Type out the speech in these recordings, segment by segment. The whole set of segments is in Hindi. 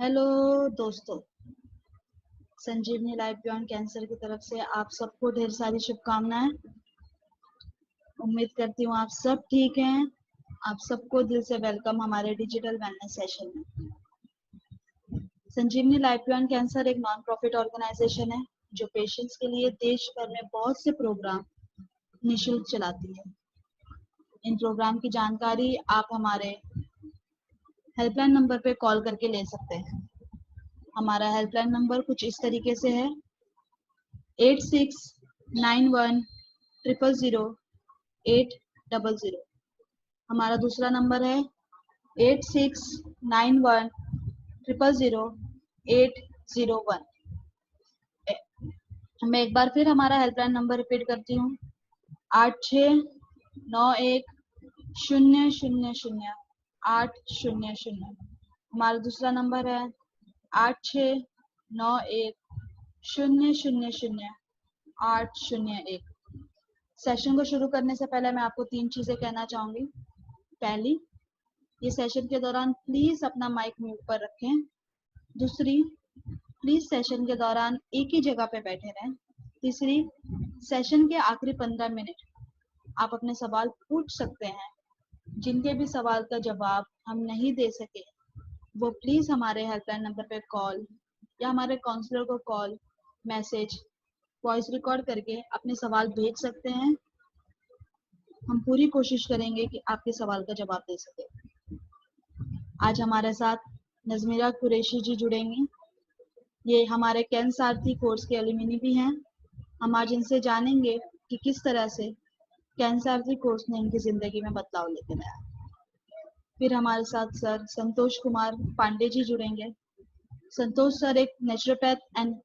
हेलो दोस्तों, संजीवनी लाइफ बियॉन्ड कैंसर की तरफ से आप सबको ढेर सारी शुभकामनाएं। उम्मीद करती हूँ आप सब ठीक हैं। आप सबको दिल से वेलकम हमारे डिजिटल वेलनेस सेशन में। संजीवनी लाइफ बियॉन्ड कैंसर एक नॉन प्रॉफिट ऑर्गेनाइजेशन है जो पेशेंट्स के लिए देश भर में बहुत से प्रोग्राम निशुल्क चलाती है। इन प्रोग्राम की जानकारी आप हमारे हेल्पलाइन नंबर पे कॉल करके ले सकते हैं। हमारा हेल्पलाइन नंबर कुछ इस तरीके से है 8691000800। हमारा दूसरा नंबर है 8691000801। मैं एक बार फिर हमारा हेल्पलाइन नंबर रिपीट करती हूँ 8691000800। हमारा दूसरा नंबर है 8691000801। सेशन को शुरू करने से पहले मैं आपको 3 चीजें कहना चाहूंगी। पहली, ये सेशन के दौरान प्लीज अपना माइक म्यूट पर रखें। दूसरी, प्लीज सेशन के दौरान एक ही जगह पे बैठे रहें। तीसरी, सेशन के आखिरी 15 मिनट आप अपने सवाल पूछ सकते हैं। जिनके भी सवाल का जवाब हम नहीं दे सके वो प्लीज हमारे हेल्पलाइन नंबर पे कॉल या हमारे काउंसलर को कॉल, मैसेज, वॉइस रिकॉर्ड करके अपने सवाल भेज सकते हैं। हम पूरी कोशिश करेंगे कि आपके सवाल का जवाब दे सके। आज हमारे साथ नजमीरा कुरैशी जी जुड़ेंगी। ये हमारे कैंसारथी कोर्स के एलुमिनी भी हैं। हम आज इनसे जानेंगे कि किस तरह से कैंसारथी कोर्स ने इनकी जिंदगी में बदलाव लेकर आया। फिर हमारे साथ सर संतोष कुमार पांडे जी जुड़ेंगे। संतोष सर एक नेचुरोपैथ एंड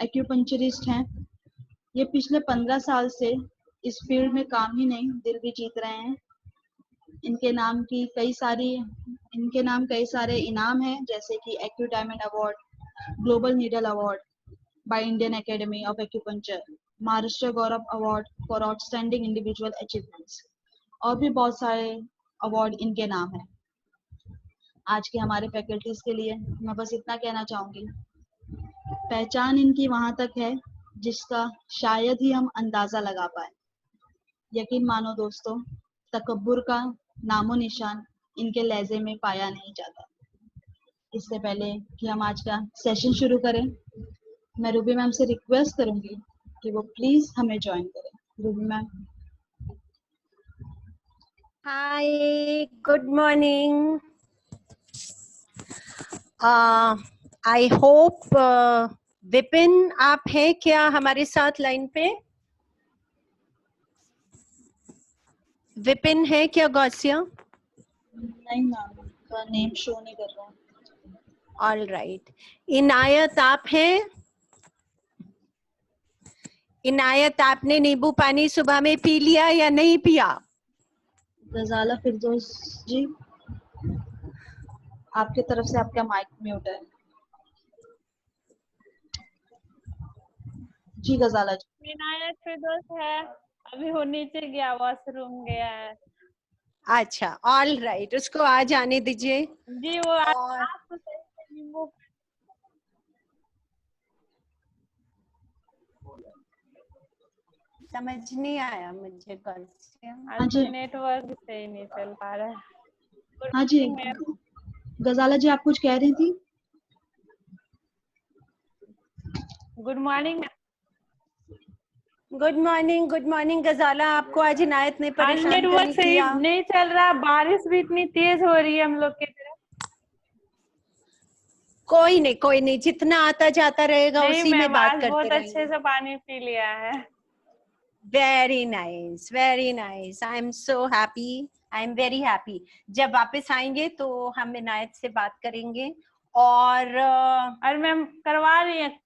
एक्यूपंक्चरिस्ट हैं। ये पिछले 15 साल से इस फील्ड में काम ही नहीं दिल भी जीत रहे हैं। इनके नाम कई सारे इनाम हैं, जैसे कि acu diamond award, global needle award by Indian academy of acupuncture, Maharashtra Gaurav award for outstanding individual achievements और भी बहुत सारे अवार्ड इनके नाम है। आज के हमारे फैकल्टीज के लिए मैं बस इतना कहना चाहूंगी, पहचान इनकी वहां तक है जिसका शायद ही हम अंदाजा लगा पाए। यकीन मानो दोस्तों, तकब्बुर का नामो निशान इनके लहजे में पाया नहीं जाता। इससे पहले कि हम आज का सेशन शुरू करें, मैं रूबी मैम से रिक्वेस्ट करूंगी कि वो प्लीज हमें ज्वाइन करें। Ruby ma'am. Hi, good morning. I hope Vipin आप हैं क्या हमारे साथ लाइन पे? विपिन है क्या गौसिया? नहीं मैम, उनका नेम शो नहीं कर रहा। All right. इनायत आप हैं? इनायत, आपने नींबू पानी सुबह में पी लिया या नहीं पिया? गजाला फिरदौस जी, आपकी तरफ से आपका माइक म्यूट है। जी गजाला जी। इनायत फिरदौस है, अभी वो नीचे गया, वॉशरूम गया है। अच्छा, ऑल राइट, उसको आ जाने दीजिए। जी वो और आप तो सही से नींबू समझ नहीं आया मुझे गौसिया। हाँ जी, नेटवर्क सही नहीं चल पा रहा है। हाँ जी गजाला जी, आप कुछ कह रही थी? Good morning. Good morning, good morning Ghazala. आपको आज इनायत ने परेशान तो नेटवर्क नहीं सही किया? नहीं चल रहा, बारिश भी इतनी तेज हो रही है हम लोग की तरफ। कोई नहीं, कोई नहीं, जितना आता जाता रहेगा नहीं उसी में मैम, बात आज करते बहुत अच्छे रहेंगे। से पानी पी लिया है। Very nice, very nice. I am so happy, I am very happy. जब वापस आएंगे तो हम इनायत से बात करेंगे। और मैम करवा रही है।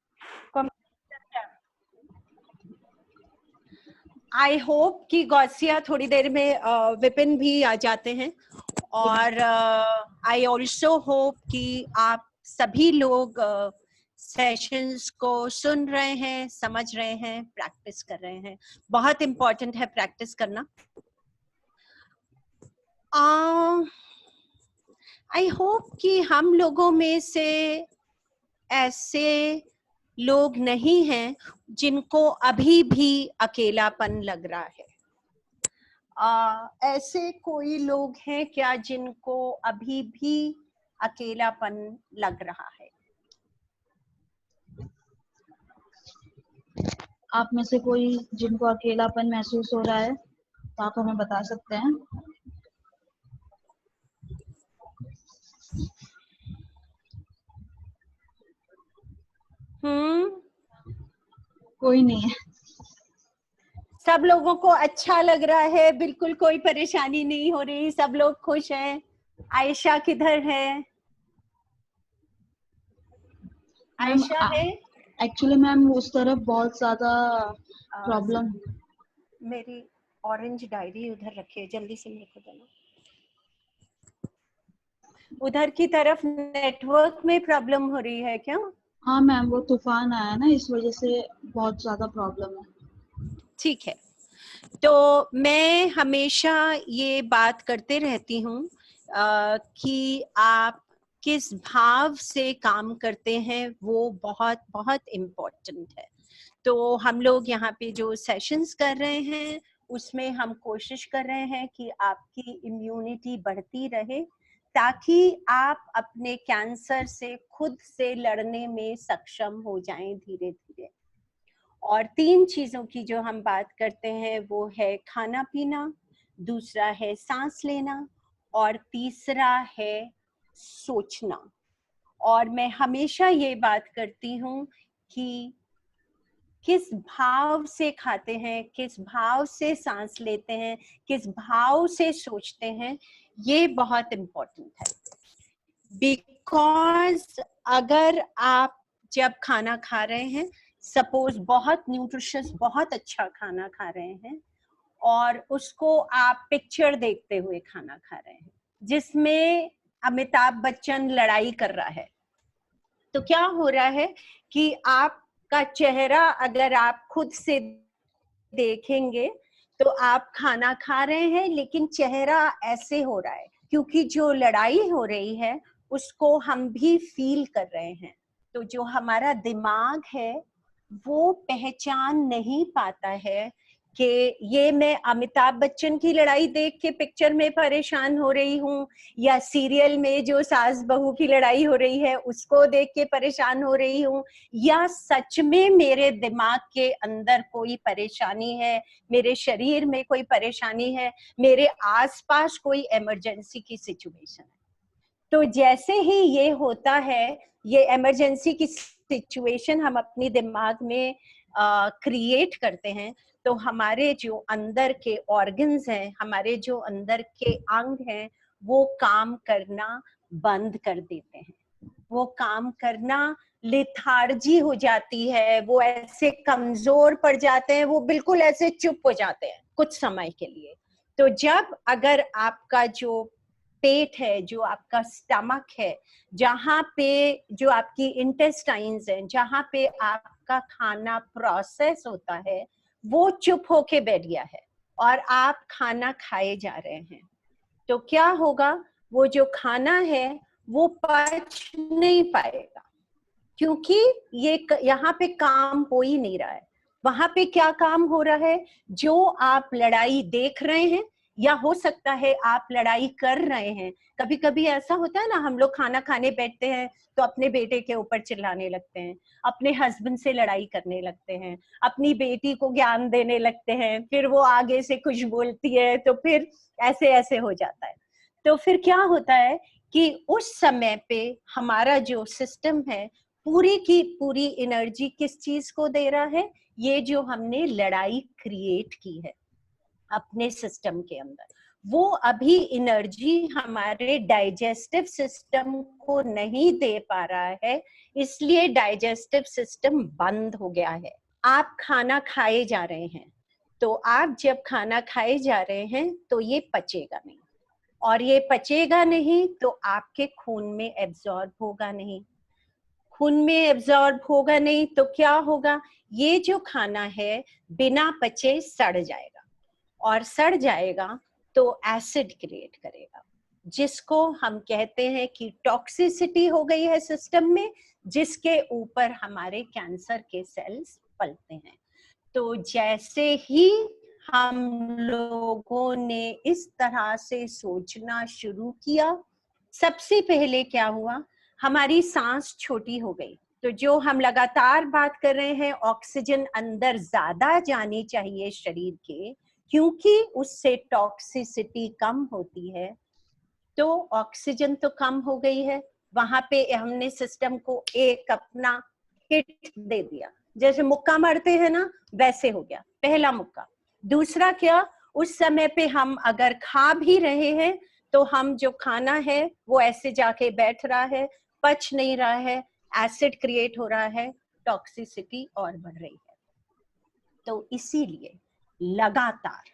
आई होप कि गौसिया थोड़ी देर में विपिन भी आ जाते हैं। और आई ऑल्सो होप कि आप सभी लोग सेशंस को सुन रहे हैं, समझ रहे हैं, प्रैक्टिस कर रहे हैं। बहुत इम्पोर्टेंट है प्रैक्टिस करना। आई होप कि हम लोगों में से ऐसे लोग नहीं हैं जिनको अभी भी अकेलापन लग रहा है। ऐसे कोई लोग हैं क्या जिनको अभी भी अकेलापन लग रहा है? आप में से कोई जिनको अकेलापन महसूस हो रहा है तो आप हमें बता सकते हैं। कोई नहीं है। सब लोगों को अच्छा लग रहा है, बिल्कुल कोई परेशानी नहीं हो रही, सब लोग खुश हैं। आयशा किधर है? आयशा है? एक्चुअली मैम उस तरफ बहुत ज्यादा प्रॉब्लम। मेरी ऑरेंज डायरी उधर रखिए, जल्दी से मेरे को देना। उधर की तरफ नेटवर्क में प्रॉब्लम हो रही है क्या? हाँ मैम, वो तूफान आया ना, इस वजह से बहुत ज्यादा प्रॉब्लम है। ठीक है, तो मैं हमेशा ये बात करते रहती हूँ कि आप किस भाव से काम करते हैं वो बहुत बहुत इम्पोर्टेंट है। तो हम लोग यहाँ पे जो सेशंस कर रहे हैं उसमें हम कोशिश कर रहे हैं कि आपकी इम्यूनिटी बढ़ती रहे ताकि आप अपने कैंसर से खुद से लड़ने में सक्षम हो जाएं धीरे धीरे। और 3 चीजों की जो हम बात करते हैं वो है खाना पीना, दूसरा है सांस लेना और तीसरा है सोचना। और मैं हमेशा ये बात करती हूँ कि किस भाव से खाते हैं, किस भाव से सांस लेते हैं, किस भाव से सोचते हैं, ये बहुत इम्पोर्टेंट है। बिकॉज अगर आप जब खाना खा रहे हैं, सपोज बहुत न्यूट्रिशियस बहुत अच्छा खाना खा रहे हैं और उसको आप पिक्चर देखते हुए खाना खा रहे हैं जिसमें अमिताभ बच्चन लड़ाई कर रहा है, तो क्या हो रहा है कि आपका चेहरा अगर आप खुद से देखेंगे तो आप खाना खा रहे हैं लेकिन चेहरा ऐसे हो रहा है क्योंकि जो लड़ाई हो रही है उसको हम भी फील कर रहे हैं। तो जो हमारा दिमाग है वो पहचान नहीं पाता है कि ये मैं अमिताभ बच्चन की लड़ाई देख के पिक्चर में परेशान हो रही हूँ या सीरियल में जो सास बहू की लड़ाई हो रही है उसको देख के परेशान हो रही हूँ, या सच में मेरे दिमाग के अंदर कोई परेशानी है, मेरे शरीर में कोई परेशानी है, मेरे आसपास कोई इमरजेंसी की सिचुएशन है। तो जैसे ही ये होता है, ये इमरजेंसी की सिचुएशन हम अपनी दिमाग में क्रिएट करते हैं, तो हमारे जो अंदर के ऑर्गन्स हैं, हमारे जो अंदर के अंग हैं, वो काम करना बंद कर देते हैं, वो काम करना लेथार्जी हो जाती है, वो ऐसे कमजोर पड़ जाते हैं, वो बिल्कुल ऐसे चुप हो जाते हैं कुछ समय के लिए। तो जब अगर आपका जो पेट है, जो आपका स्टमक है, जहाँ पे जो आपकी इंटेस्टाइन्स हैं, जहाँ पे आपका खाना प्रोसेस होता है, वो चुप होके बैठ गया है और आप खाना खाए जा रहे हैं, तो क्या होगा, वो जो खाना है वो पच नहीं पाएगा क्योंकि ये यहाँ पे काम हो ही नहीं रहा है। वहां पे क्या काम हो रहा है, जो आप लड़ाई देख रहे हैं या हो सकता है आप लड़ाई कर रहे हैं। कभी कभी ऐसा होता है ना, हम लोग खाना खाने बैठते हैं तो अपने बेटे के ऊपर चिल्लाने लगते हैं, अपने हस्बैंड से लड़ाई करने लगते हैं, अपनी बेटी को ज्ञान देने लगते हैं, फिर वो आगे से कुछ बोलती है तो फिर ऐसे ऐसे हो जाता है। तो फिर क्या होता है कि उस समय पे हमारा जो सिस्टम है पूरी की पूरी एनर्जी किस चीज को दे रहा है, ये जो हमने लड़ाई क्रिएट की है अपने सिस्टम के अंदर, वो अभी एनर्जी हमारे डाइजेस्टिव सिस्टम को नहीं दे पा रहा है, इसलिए डाइजेस्टिव सिस्टम बंद हो गया है। आप खाना खाए जा रहे हैं, तो आप जब खाना खाए जा रहे हैं तो ये पचेगा नहीं, और ये पचेगा नहीं तो आपके खून में एब्जॉर्ब होगा नहीं, खून में एब्जॉर्ब होगा नहीं तो क्या होगा, ये जो खाना है बिना पचे सड़ जाएगा, और सड़ जाएगा तो एसिड क्रिएट करेगा, जिसको हम कहते हैं कि टॉक्सिसिटी हो गई है सिस्टम में, जिसके ऊपर हमारे कैंसर के सेल्स पलते हैं। तो जैसे ही हम लोगों ने इस तरह से सोचना शुरू किया, सबसे पहले क्या हुआ, हमारी सांस छोटी हो गई। तो जो हम लगातार बात कर रहे हैं, ऑक्सीजन अंदर ज्यादा जानी चाहिए शरीर के, क्योंकि उससे टॉक्सिसिटी कम होती है, तो ऑक्सीजन तो कम हो गई है। वहां पे हमने सिस्टम को एक अपना हिट दे दिया, जैसे मुक्का मारते हैं ना, वैसे हो गया पहला मुक्का। दूसरा क्या, उस समय पे हम अगर खा भी रहे हैं तो हम जो खाना है वो ऐसे जाके बैठ रहा है, पच नहीं रहा है, एसिड क्रिएट हो रहा है, टॉक्सिसिटी और बढ़ रही है। तो इसीलिए लगातार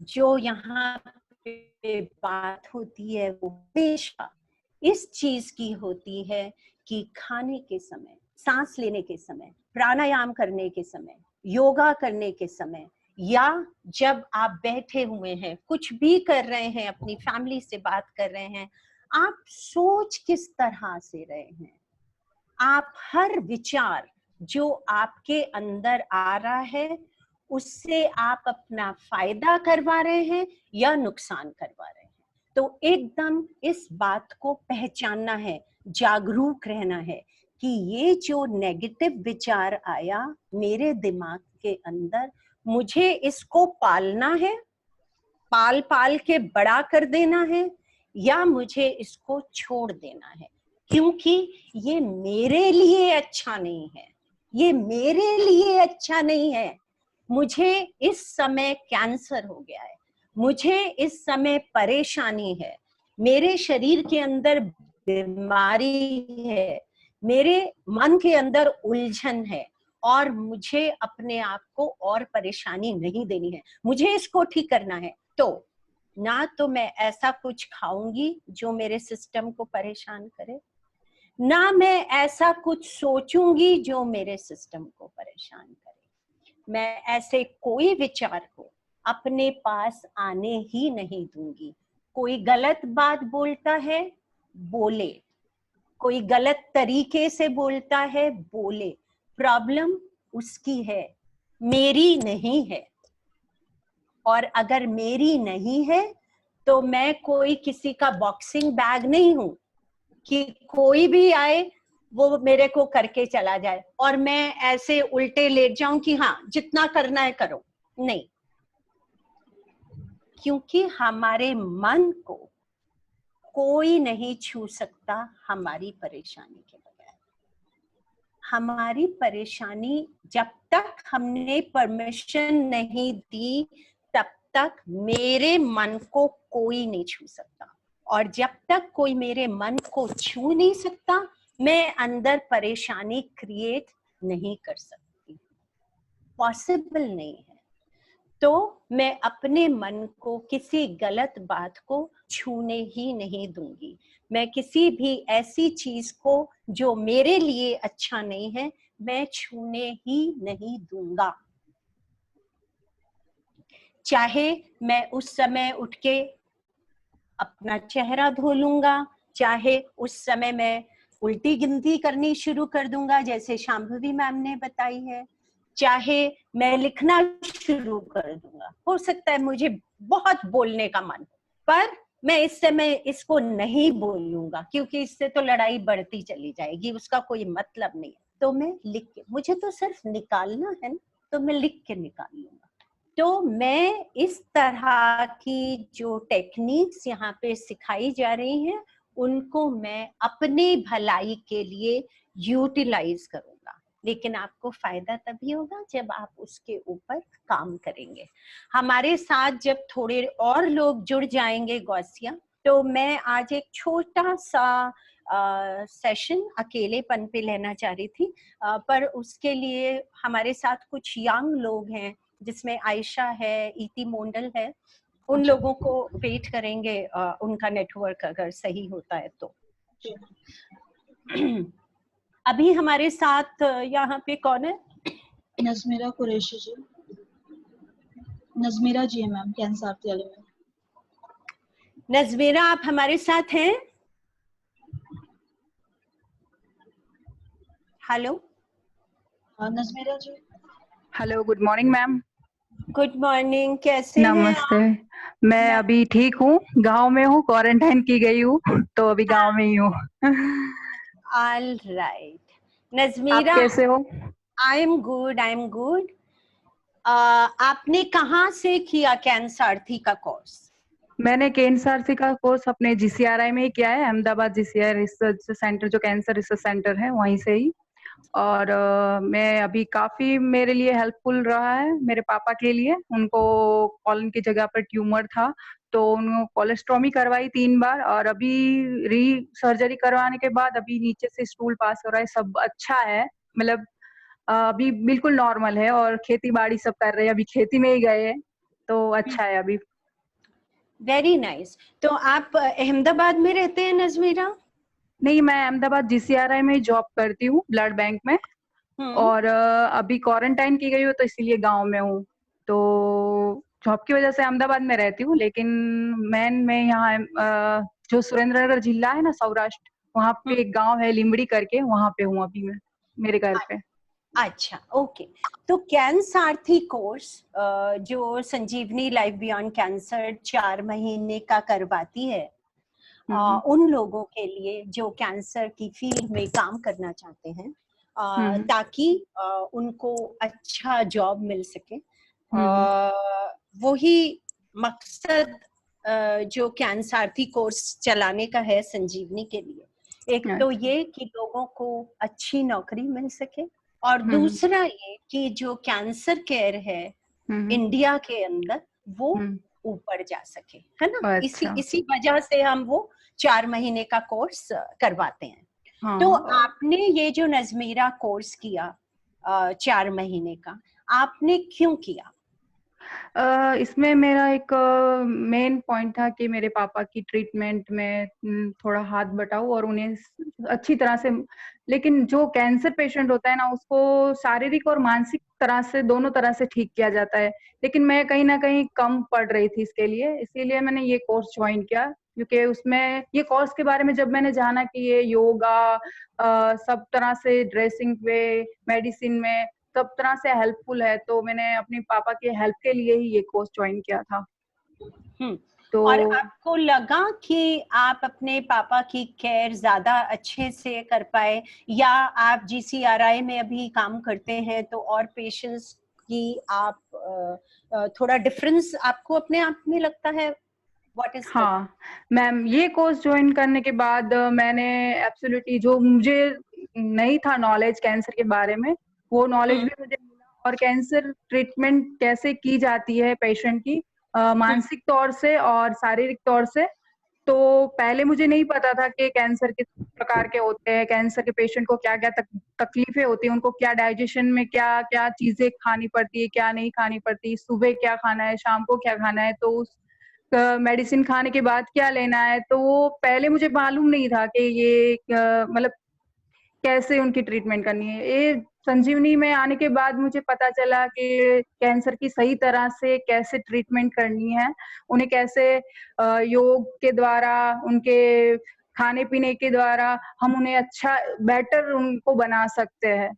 जो यहाँ पे बात होती है वो हमेशा इस चीज की होती है कि खाने के समय, सांस लेने के समय, प्राणायाम करने के समय, योगा करने के समय, या जब आप बैठे हुए हैं कुछ भी कर रहे हैं, अपनी फैमिली से बात कर रहे हैं, आप सोच किस तरह से रहे हैं। आप हर विचार जो आपके अंदर आ रहा है उससे आप अपना फायदा करवा रहे हैं या नुकसान करवा रहे हैं। तो एकदम इस बात को पहचानना है, जागरूक रहना है कि ये जो नेगेटिव विचार आया मेरे दिमाग के अंदर, मुझे इसको पालना है, पाल पाल के बड़ा कर देना है, या मुझे इसको छोड़ देना है, क्योंकि ये मेरे लिए अच्छा नहीं है, ये मेरे लिए अच्छा नहीं है। मुझे इस समय कैंसर हो गया है, मुझे इस समय परेशानी है, मेरे शरीर के अंदर बीमारी है, मेरे मन के अंदर उलझन है, और मुझे अपने आप को और परेशानी नहीं देनी है, मुझे इसको ठीक करना है। तो ना तो मैं ऐसा कुछ खाऊंगी जो मेरे सिस्टम को परेशान करे, ना मैं ऐसा कुछ सोचूंगी जो मेरे सिस्टम को परेशान करे। मैं ऐसे कोई विचार को अपने पास आने ही नहीं दूंगी। कोई गलत बात बोलता है, बोले, कोई गलत तरीके से बोलता है, बोले, प्रॉब्लम उसकी है, मेरी नहीं है। और अगर मेरी नहीं है तो मैं कोई किसी का बॉक्सिंग बैग नहीं हूं कि कोई भी आए वो मेरे को करके चला जाए और मैं ऐसे उल्टे लेट जाऊं कि हाँ जितना करना है करो। नहीं, क्योंकि हमारे मन को कोई नहीं छू सकता हमारी परेशानी के बगैर। हमारी परेशानी जब तक हमने परमिशन नहीं दी तब तक मेरे मन को कोई नहीं छू सकता, और जब तक कोई मेरे मन को छू नहीं सकता मैं अंदर परेशानी क्रिएट नहीं कर सकती, पॉसिबल नहीं है। तो मैं अपने मन को किसी गलत बात को छूने ही नहीं दूंगी। मैं किसी भी ऐसी चीज को जो मेरे लिए अच्छा नहीं है मैं छूने ही नहीं दूंगा। चाहे मैं उस समय उठ के अपना चेहरा धो लूंगा, चाहे उस समय मैं उल्टी गिनती करनी शुरू कर दूंगा जैसे शांभवी मैम ने बताई है, चाहे मैं लिखना शुरू कर दूंगा। हो सकता है मुझे बहुत बोलने का मन, पर मैं इस समय इसको नहीं बोलूंगा क्योंकि इससे तो लड़ाई बढ़ती चली जाएगी, उसका कोई मतलब नहीं है। तो मैं लिख के, मुझे तो सिर्फ निकालना है ना, तो मैं लिख के निकाल लूंगा। तो मैं इस तरह की जो टेक्निक्स यहाँ पे सिखाई जा रही हैं उनको मैं अपने भलाई के लिए यूटिलाइज करूंगा, लेकिन आपको फायदा तभी होगा जब आप उसके ऊपर काम करेंगे। हमारे साथ जब थोड़े और लोग जुड़ जाएंगे गौसिया, तो मैं आज एक छोटा सा सेशन अकेलेपन पे लेना चाह रही थी, पर उसके लिए हमारे साथ कुछ यंग लोग हैं जिसमें आयशा है, इति मोंडल है, उन लोगों को वेट करेंगे, उनका नेटवर्क अगर सही होता है तो। अभी हमारे साथ यहाँ पे कौन है? नजमीरा कुरैशी जी, नजमीरा जी है मैम, कैंसर वाले में। नजमीरा, आप हमारे साथ हैं? Hello. Najmira ji. Hello, good morning ma'am. Good morning, कैसे हैं नमस्ते। आप? मैं अभी ठीक हूँ, गांव में हूँ, क्वारंटाइन की गई हूँ तो अभी गांव में ही हूँ। All right. आप नजमीरा, कैसे हो? I am good, I am good. आपने कहाँ से किया कैंसार्थी का कोर्स? मैंने कैंसर का कोर्स अपने जीसीआरआई में ही किया है, अहमदाबाद जीसीआर रिसर्च सेंटर, जो कैंसर रिसर्च सेंटर है वहीं से ही। और मैं अभी काफी मेरे लिए हेल्पफुल रहा है, मेरे पापा के लिए। उनको कॉलन की जगह पर ट्यूमर था, तो उन्होंने कोलेस्ट्रॉमी करवाई 3 बार, और अभी री सर्जरी करवाने के बाद अभी नीचे से स्टूल पास हो रहा है, सब अच्छा है। मतलब अभी बिल्कुल नॉर्मल है, और खेती बाड़ी सब कर रहे हैं, अभी खेती में ही गए हैं, तो अच्छा है अभी। Very nice. तो आप अहमदाबाद में रहते हैं नजमीरा? नहीं, मैं अहमदाबाद जीसीआरआई में ही जॉब करती हूँ, ब्लड बैंक में। और अभी क्वारंटाइन की गई हूँ, तो इसीलिए गांव में हूँ। तो जॉब की वजह से अहमदाबाद में रहती हूँ, लेकिन मैं यहाँ जो सुरेंद्रनगर जिला है ना, सौराष्ट्र, वहाँ पे एक गांव है लिमड़ी करके, वहाँ पे हूँ अभी मैं, मेरे घर पे। अच्छा, ओके। तो कैंसार्थी कोर्स जो संजीवनी लाइफ बियॉन्ड कैंसर 4 महीने का करवाती है उन लोगों के लिए जो कैंसर की फील्ड में काम करना चाहते हैं, ताकि उनको अच्छा जॉब मिल सके। वही मकसद जो कैंसार्थी कोर्स चलाने का है संजीवनी के लिए। एक तो ये कि लोगों को अच्छी नौकरी मिल सके, और दूसरा ये कि जो कैंसर केयर है इंडिया के अंदर वो ऊपर जा सके, है ना। इसी वजह से हम वो 4 महीने का कोर्स करवाते हैं। तो आपने ये जो नजमीरा कोर्स किया 4 महीने का, आपने क्यों किया? इसमें मेरा एक मेन पॉइंट था कि मेरे पापा की ट्रीटमेंट में थोड़ा हाथ बटाऊं और उन्हें अच्छी तरह से। लेकिन जो कैंसर पेशेंट होता है ना, उसको शारीरिक और मानसिक तरह से, दोनों तरह से ठीक किया जाता है। लेकिन मैं कहीं ना कहीं कम पढ़ रही थी इसके लिए, इसीलिए मैंने ये कोर्स ज्वाइन किया। क्योंकि उसमें ये कोर्स के बारे में जब मैंने जाना कि ये योगा सब तरह से, ड्रेसिंग पे, मेडिसिन में सब तरह से हेल्पफुल है, तो मैंने अपने पापा के हेल्प के लिए ही ये कोर्स ज्वाइन किया था। तो और आपको लगा कि आप अपने पापा की केयर ज्यादा अच्छे से कर पाए, या आप जीसीआरआई में अभी काम करते हैं तो और पेशेंट्स की आप थोड़ा डिफरेंस आपको अपने आप में लगता है? What is? हाँ मैम, ये कोर्स ज्वाइन करने के बाद मैंने एब्सोल्युटली, जो मुझे नहीं था नॉलेज कैंसर के बारे में, वो नॉलेज भी मुझे मिला। और कैंसर ट्रीटमेंट कैसे की जाती है पेशेंट की, मानसिक तौर से और शारीरिक तौर से। तो पहले मुझे नहीं पता था कि कैंसर किस प्रकार के होते हैं, कैंसर के पेशेंट को क्या क्या तकलीफें होती हैं, उनको क्या डाइजेशन में क्या क्या चीजें खानी पड़ती है, क्या नहीं खानी पड़ती, सुबह क्या खाना है, शाम को क्या खाना है, तो उस मेडिसिन खाने के बाद क्या लेना है। तो वो पहले मुझे मालूम नहीं था कि ये मतलब कैसे उनकी ट्रीटमेंट करनी है। ये संजीवनी में आने के बाद मुझे पता चला कि कैंसर की सही तरह से कैसे ट्रीटमेंट करनी है, उन्हें कैसे योग के द्वारा, उनके खाने पीने के द्वारा हम उन्हें अच्छा, बेटर उनको बना सकते हैं।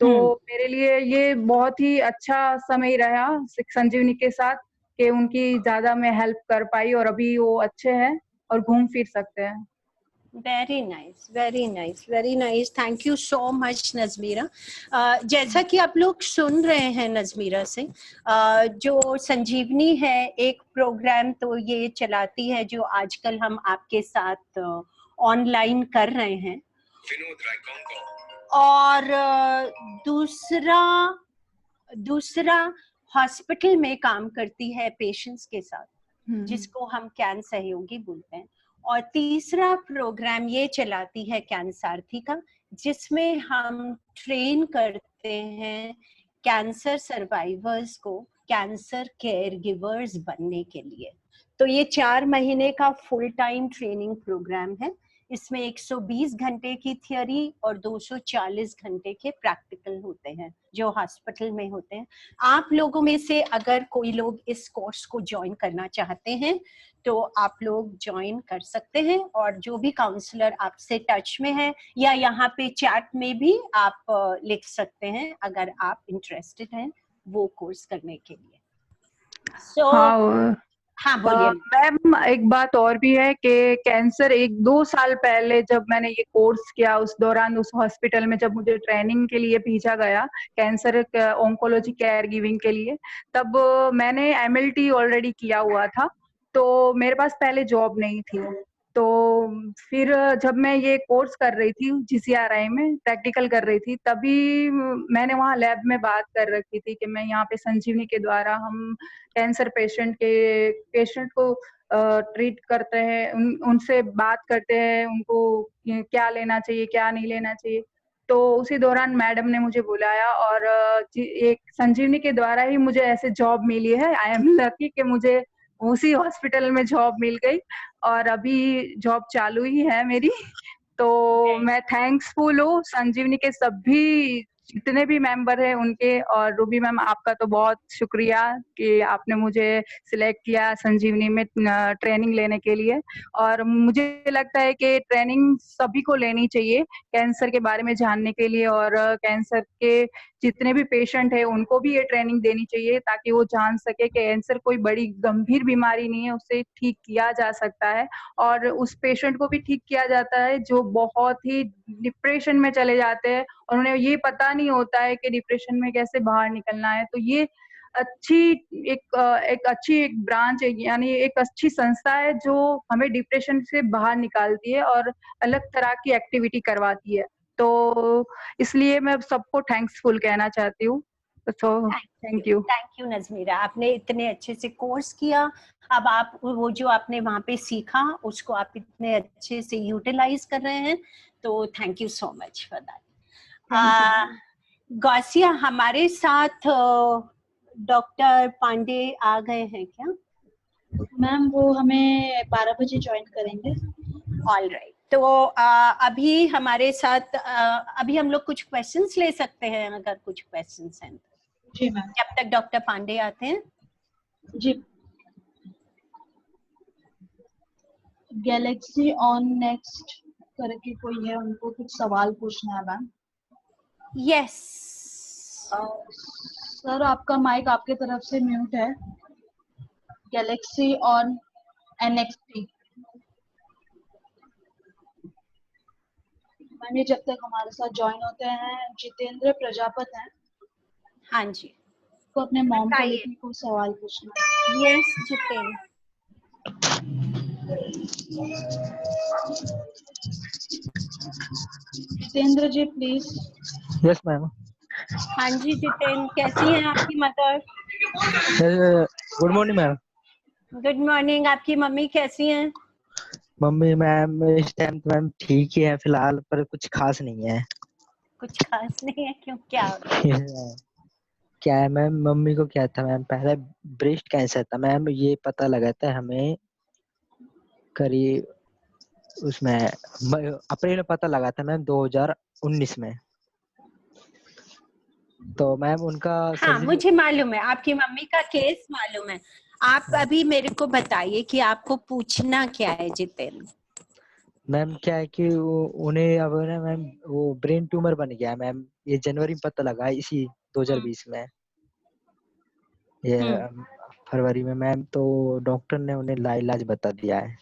तो मेरे लिए ये बहुत ही अच्छा समय रहा संजीवनी के साथ, कि उनकी ज्यादा मैं हेल्प कर पाई, और अभी वो अच्छे हैं और घूम फिर सकते हैं। Very nice, very nice, very nice. Thank you so much Najmira. जैसा कि आप लोग सुन रहे हैं नजमीरा से, जो संजीवनी है एक प्रोग्राम तो ये चलाती है जो आजकल हम आपके साथ ऑनलाइन कर रहे हैं, और दूसरा हॉस्पिटल में काम करती है पेशेंट्स के साथ, जिसको हम कैन सहयोगी बोलते हैं। और तीसरा प्रोग्राम ये चलाती है कैंसार्थी का, जिसमें हम ट्रेन करते हैं कैंसर सर्वाइवर्स को कैंसर केयर गिवर्स बनने के लिए। तो ये 4 महीने का फुल टाइम ट्रेनिंग प्रोग्राम है। इसमें 120 घंटे की थियोरी और 240 घंटे के प्रैक्टिकल होते हैं जो हॉस्पिटल में होते हैं। आप लोगों में से अगर कोई लोग इस कोर्स को ज्वाइन करना चाहते हैं तो आप लोग ज्वाइन कर सकते हैं, और जो भी काउंसलर आपसे टच में है या यहाँ पे चैट में भी आप लिख सकते हैं अगर आप इंटरेस्टेड हैं वो कोर्स करने के लिए। सो हाँ हाँ बोलिए। मैम, एक बात और भी है कि कैंसर 1-2 साल पहले जब मैंने ये कोर्स किया, उस दौरान उस हॉस्पिटल में जब मुझे ट्रेनिंग के लिए भेजा गया कैंसर ओंकोलॉजी केयर गिविंग के लिए, तब मैंने एमएलटी ऑलरेडी किया हुआ था, तो मेरे पास पहले जॉब नहीं थी। तो फिर जब मैं ये कोर्स कर रही थी जीसीआरआई में प्रैक्टिकल कर रही थी, तभी मैंने वहाँ लैब में बात कर रखी थी कि मैं यहाँ पे संजीवनी के द्वारा हम कैंसर पेशेंट को ट्रीट करते हैं, उनसे बात करते हैं, उनको क्या लेना चाहिए क्या नहीं लेना चाहिए। तो उसी दौरान मैडम ने मुझे बुलाया और एक संजीवनी के द्वारा ही मुझे ऐसे जॉब मिली है। आई एम लकी कि मुझे उसी हॉस्पिटल में जॉब मिल गई और अभी जॉब चालू ही है मेरी। तो मैं थैंक्सफुल हूँ संजीवनी के सभी जितने भी मेंबर हैं उनके, और रूबी मैम आपका तो बहुत शुक्रिया कि आपने मुझे सिलेक्ट किया संजीवनी में ट्रेनिंग लेने के लिए। और मुझे लगता है कि ट्रेनिंग सभी को लेनी चाहिए कैंसर के बारे में जानने के लिए, और कैंसर के जितने भी पेशेंट है उनको भी ये ट्रेनिंग देनी चाहिए ताकि वो जान सके कि कैंसर कोई बड़ी गंभीर बीमारी नहीं है, उससे ठीक किया जा सकता है। और उस पेशेंट को भी ठीक किया जाता है जो बहुत ही डिप्रेशन में चले जाते हैं और उन्हें ये पता नहीं होता है कि डिप्रेशन में कैसे बाहर निकलना है। तो ये एक अच्छी ब्रांच है, यानी एक अच्छी संस्था है जो हमें डिप्रेशन से बाहर निकालती है और अलग तरह की एक्टिविटी करवाती है। तो इसलिए मैं सबको थैंक्सफुल कहना चाहती हूँ। तो थैंक यू। थैंक यू नजमीरा, आपने इतने अच्छे से कोर्स किया, अब आप वो जो आपने वहाँ पे सीखा उसको आप इतने अच्छे से यूटिलाइज कर रहे हैं, तो thank you so much for that. Gausia, हमारे साथ डॉक्टर पांडे आ गए हैं क्या? मैम वो हमें 12 बजे ज्वाइन करेंगे। ऑल राइट, तो अभी हमारे साथ अभी हम लोग कुछ क्वेश्चंस ले सकते हैं अगर कुछ क्वेश्चंस हैं, जी मैम। जब तक डॉक्टर पांडे आते हैं। जी। गैलेक्सी ऑन नेक्स्ट करके कोई है, उनको कुछ सवाल पूछना है मैम। यस सर आपका माइक आपके तरफ से म्यूट है। Galaxy on NXT. मैंने जब तक हमारे साथ ज्वाइन होते हैं जितेंद्र प्रजापत हैं, हाँ जी, को अपने मॉम को बताइए। लेकर कोई सवाल पूछना है। Yes Jitendra. Jitendra ji please. Yes ma'am. हाँ जी जितेंद्र, कैसी हैं आपकी mother? Good morning ma'am. Good morning, आपकी मम्मी कैसी हैं? मम्मी मैम इस टाइम तो मैम ठीक ही है फिलहाल, पर कुछ खास नहीं है। कुछ खास नहीं है, क्यों, क्या हो गया? क्या है मैम, मम्मी को क्या था मैम, पहले ब्रेस्ट कैंसर था मैम, ये पता लगा था हमें करीब उसमें अप्रैल में पता लगा था मैम 2019 में। तो मैम उनका हाँ मुझे मालूम है, आपकी मम्मी का केस मालूम है। आप अभी मेरे को बताइए कि आपको पूछना क्या है जितेंद्र। मैम क्या है कि उन्हें अब ना मैम वो ब्रेन ट्यूमर बन गया मैम, ये जनवरी में पता लगा इसी 2020 में, ये फरवरी में मैम। तो डॉक्टर ने उन्हें लाइलाज बता दिया है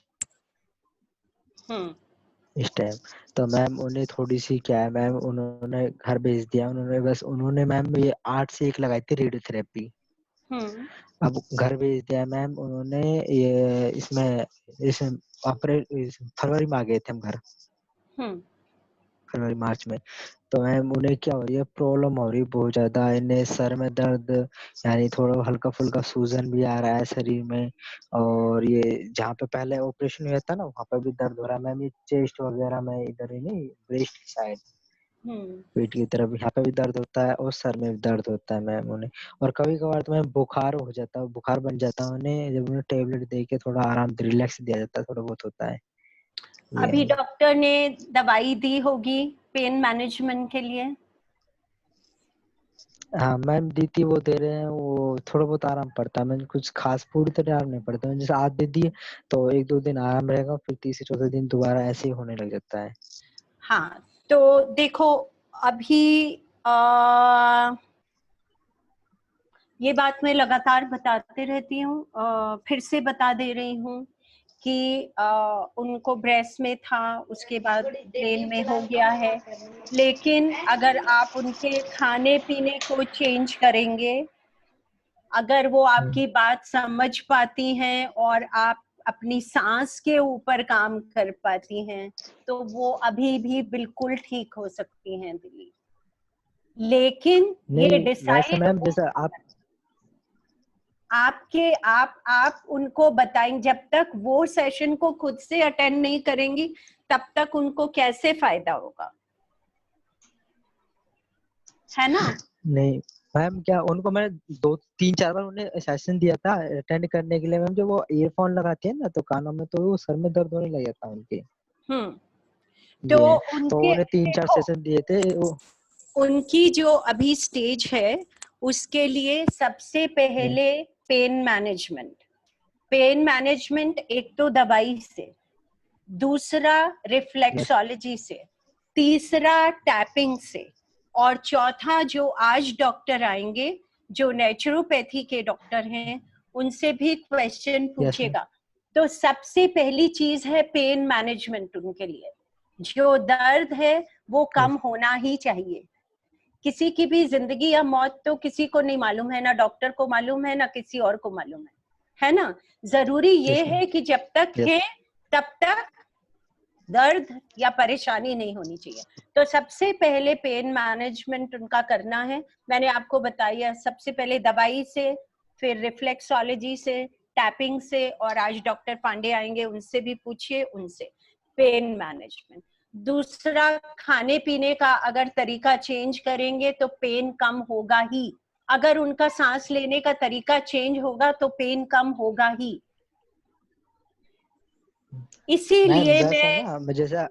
इस टाइम। तो मैम उन्हें थोड़ी सी क्या है मैम, उन्होंने घर भेज दिया, उन्होंने मैम ये 8 से 1 लगाई थी रेडियोथेरेपी। अब घर भेज दिया मैम उन्होंने, ये इसमें अप्रैल फरवरी में आ गए थे हम घर, फरवरी मार्च में। तो मैम उन्हें क्या हो रही है, प्रॉब्लम हो रही है बहुत ज्यादा, इन्हें सर में दर्द, यानी थोड़ा हल्का फुल्का सूजन भी आ रहा है शरीर में, और ये जहाँ पे पहले ऑपरेशन हुआ था ना वहाँ पे भी दर्द हो रहा है मैम, ये चेस्ट वगैरह में इधर ही नहीं, ब्रेस्ट की साइड, पेट की तरफ यहाँ पे भी दर्द होता है और सर में भी दर्द होता है मैम उन्हें। और कभी कभार तो मैम बुखार हो जाता है, बुखार बन जाता है उन्हें, जब उन्हें टेबलेट दे के थोड़ा आराम रिलैक्स दिया जाता है, थोड़ा बहुत होता है। अभी यही। डॉक्टर ने दवाई दी होगी पेन मैनेजमेंट के लिए? हाँ मैम, दी थी, वो दे रहे हैं, वो थोड़ा बहुत आराम पड़ता है मैम, कुछ खास पूरी तरह आराम नहीं पड़ता मैम। जैसे आज दे दिए तो एक दो दिन आराम रहेगा, फिर तीसरे चौथे दिन दोबारा ऐसे ही होने लग जाता है। हाँ, तो देखो अभी ये बात मैं लगातार बताते रहती हूँ, फिर से बता दे रही हूँ कि उनको ब्रेस्ट में था, उसके बाद प्लेन में हो गया है, लेकिन अगर आप उनके खाने पीने को चेंज करेंगे, अगर वो आपकी बात समझ पाती हैं और आप अपनी सांस के ऊपर काम कर पाती हैं, तो वो अभी भी बिल्कुल ठीक हो सकती हैं दिल्ली। लेकिन ये नहीं वैसे डिसाइड मैम, जैसे आप उनको बताएं, जब तक वो सेशन को खुद से अटेंड नहीं करेंगी तब तक उनको कैसे फायदा होगा, है ना? नहीं मैम, क्या उनको मैंने 2 3 4 बार उन्हें सेशन दिया था अटेंड करने के लिए मैम। जब वो ईयरफोन लगाती है ना तो कानों में, तो वो सर में दर्द होने लग जाता है उनके। तो ये तो उनके उन्हें 3 4 देखो, सेशन दिए थे वो। उनकी जो अभी स्टेज है उसके लिए सबसे पहले पेन मैनेजमेंट एक तो दवाई से, दूसरा रिफ्लेक्सोलॉजी से, तीसरा टैपिंग से, और चौथा जो आज डॉक्टर आएंगे जो नेचुरोपैथी के डॉक्टर हैं उनसे भी क्वेश्चन यस मैम। पूछेगा। तो सबसे पहली चीज है पेन मैनेजमेंट उनके लिए। जो दर्द है वो कम होना ही चाहिए। किसी की भी जिंदगी या मौत तो किसी को नहीं मालूम है, ना डॉक्टर को मालूम है ना किसी और को मालूम है ना? जरूरी ये यस मैम। है कि जब तक यस। है तब तक दर्द या परेशानी नहीं होनी चाहिए। तो सबसे पहले पेन मैनेजमेंट उनका करना है, मैंने आपको बताया, सबसे पहले दवाई से, फिर रिफ्लेक्सोलॉजी से, टैपिंग से, और आज डॉक्टर पांडे आएंगे उनसे भी पूछिए, उनसे पेन मैनेजमेंट। दूसरा, खाने पीने का अगर तरीका चेंज करेंगे तो पेन कम होगा ही। अगर उनका सांस लेने का तरीका चेंज होगा तो पेन कम होगा ही। मैम इसीलिए वैसा मैं ना, जैसे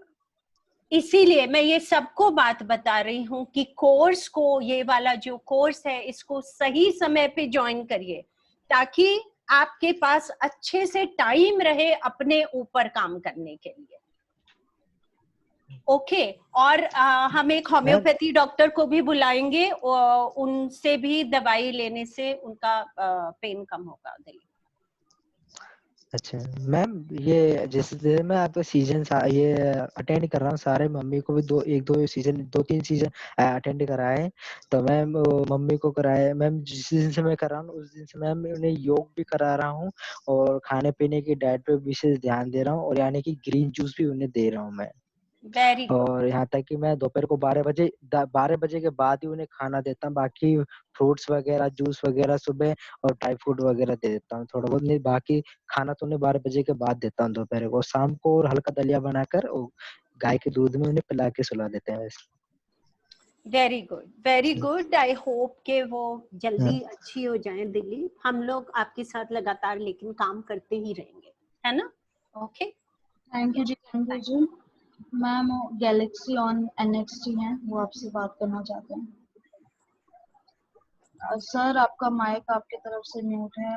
इसीलिए मैं ये सबको बात बता रही हूँ कि कोर्स को, ये वाला जो कोर्स है इसको सही समय पे ज्वाइन करिए ताकि आपके पास अच्छे से टाइम रहे अपने ऊपर काम करने के लिए। ओके, और हम एक मैम, होम्योपैथी डॉक्टर को भी बुलाएंगे और उनसे भी दवाई लेने से उनका पेन कम होगा दिल्ली। अच्छा मैम, ये जैसे मैं आपका सीजन ये अटेंड कर रहा हूँ सारे, मम्मी को भी 2 3 सीजन अटेंड कराए हैं। तो मैम मम्मी को कराए मैम, जिस दिन से मैं कर रहा हूँ उस दिन से मैम मैं उन्हें योग भी करा रहा हूँ और खाने पीने की डाइट पे विशेष ध्यान दे रहा हूँ, और यानी कि ग्रीन जूस भी उन्हें दे रहा हूँ मैं। Very good. और यहाँ तक कि मैं दोपहर को 12 बजे के बाद ही उन्हें खाना देता हूँ। बाकी फ्रूट्स वगैरह, जूस वगैरह सुबह, और ड्राई फ्रूट वगैरह दे देता हूँ थोड़ा बहुत। नहीं, बाकी खाना तो उन्हें 12 बजे के बाद देता हूँ दोपहर को। शाम को और हल्का दलिया बनाकर गाय के दूध में उन्हें पिला के सुला देते हैं वैसे। Very good, very good. I hope के वो जल्दी हाँ। अच्छी हो जाएं दिल्ली। हम लोग आपके साथ लगातार लेकिन काम करते ही रहेंगे, है ना? ओके, थैंक यू जी, थैंक यू जी। मैम गैलेक्सी ऑन NXT हैं, वो आपसे बात करना चाहते हैं। सर आपका माइक आपकी तरफ से म्यूट है।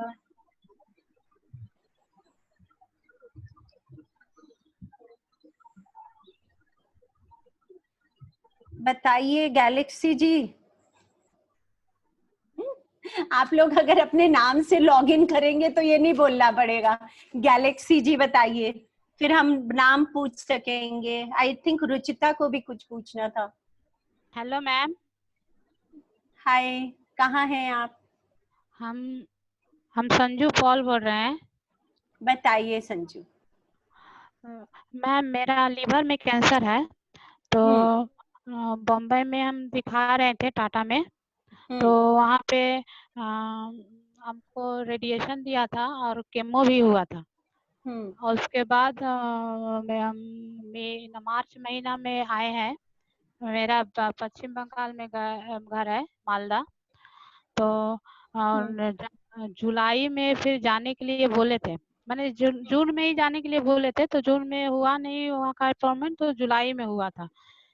बताइए गैलेक्सी जी। आप लोग अगर अपने नाम से लॉग इन करेंगे तो ये नहीं बोलना पड़ेगा, गैलेक्सी जी बताइए, फिर हम नाम पूछ सकेंगे। आई थिंक रुचिता को भी कुछ पूछना था। हेलो मैम, हाय, कहाँ हैं आप? हम संजू पॉल बोल रहे हैं। बताइए संजू। मैम मेरा लीवर में कैंसर है, तो बॉम्बे में हम दिखा रहे थे टाटा में, तो वहाँ पे हमको रेडिएशन दिया था और केमो भी हुआ था। और उसके बाद मार्च महीना में आए हैं। मेरा पश्चिम बंगाल में घर है, मालदा। तो जुलाई में फिर जाने के लिए बोले थे, मैंने जून में ही जाने के लिए बोले थे, तो जून में हुआ नहीं वहाँ का अपॉइंटमेंट, तो जुलाई में हुआ था।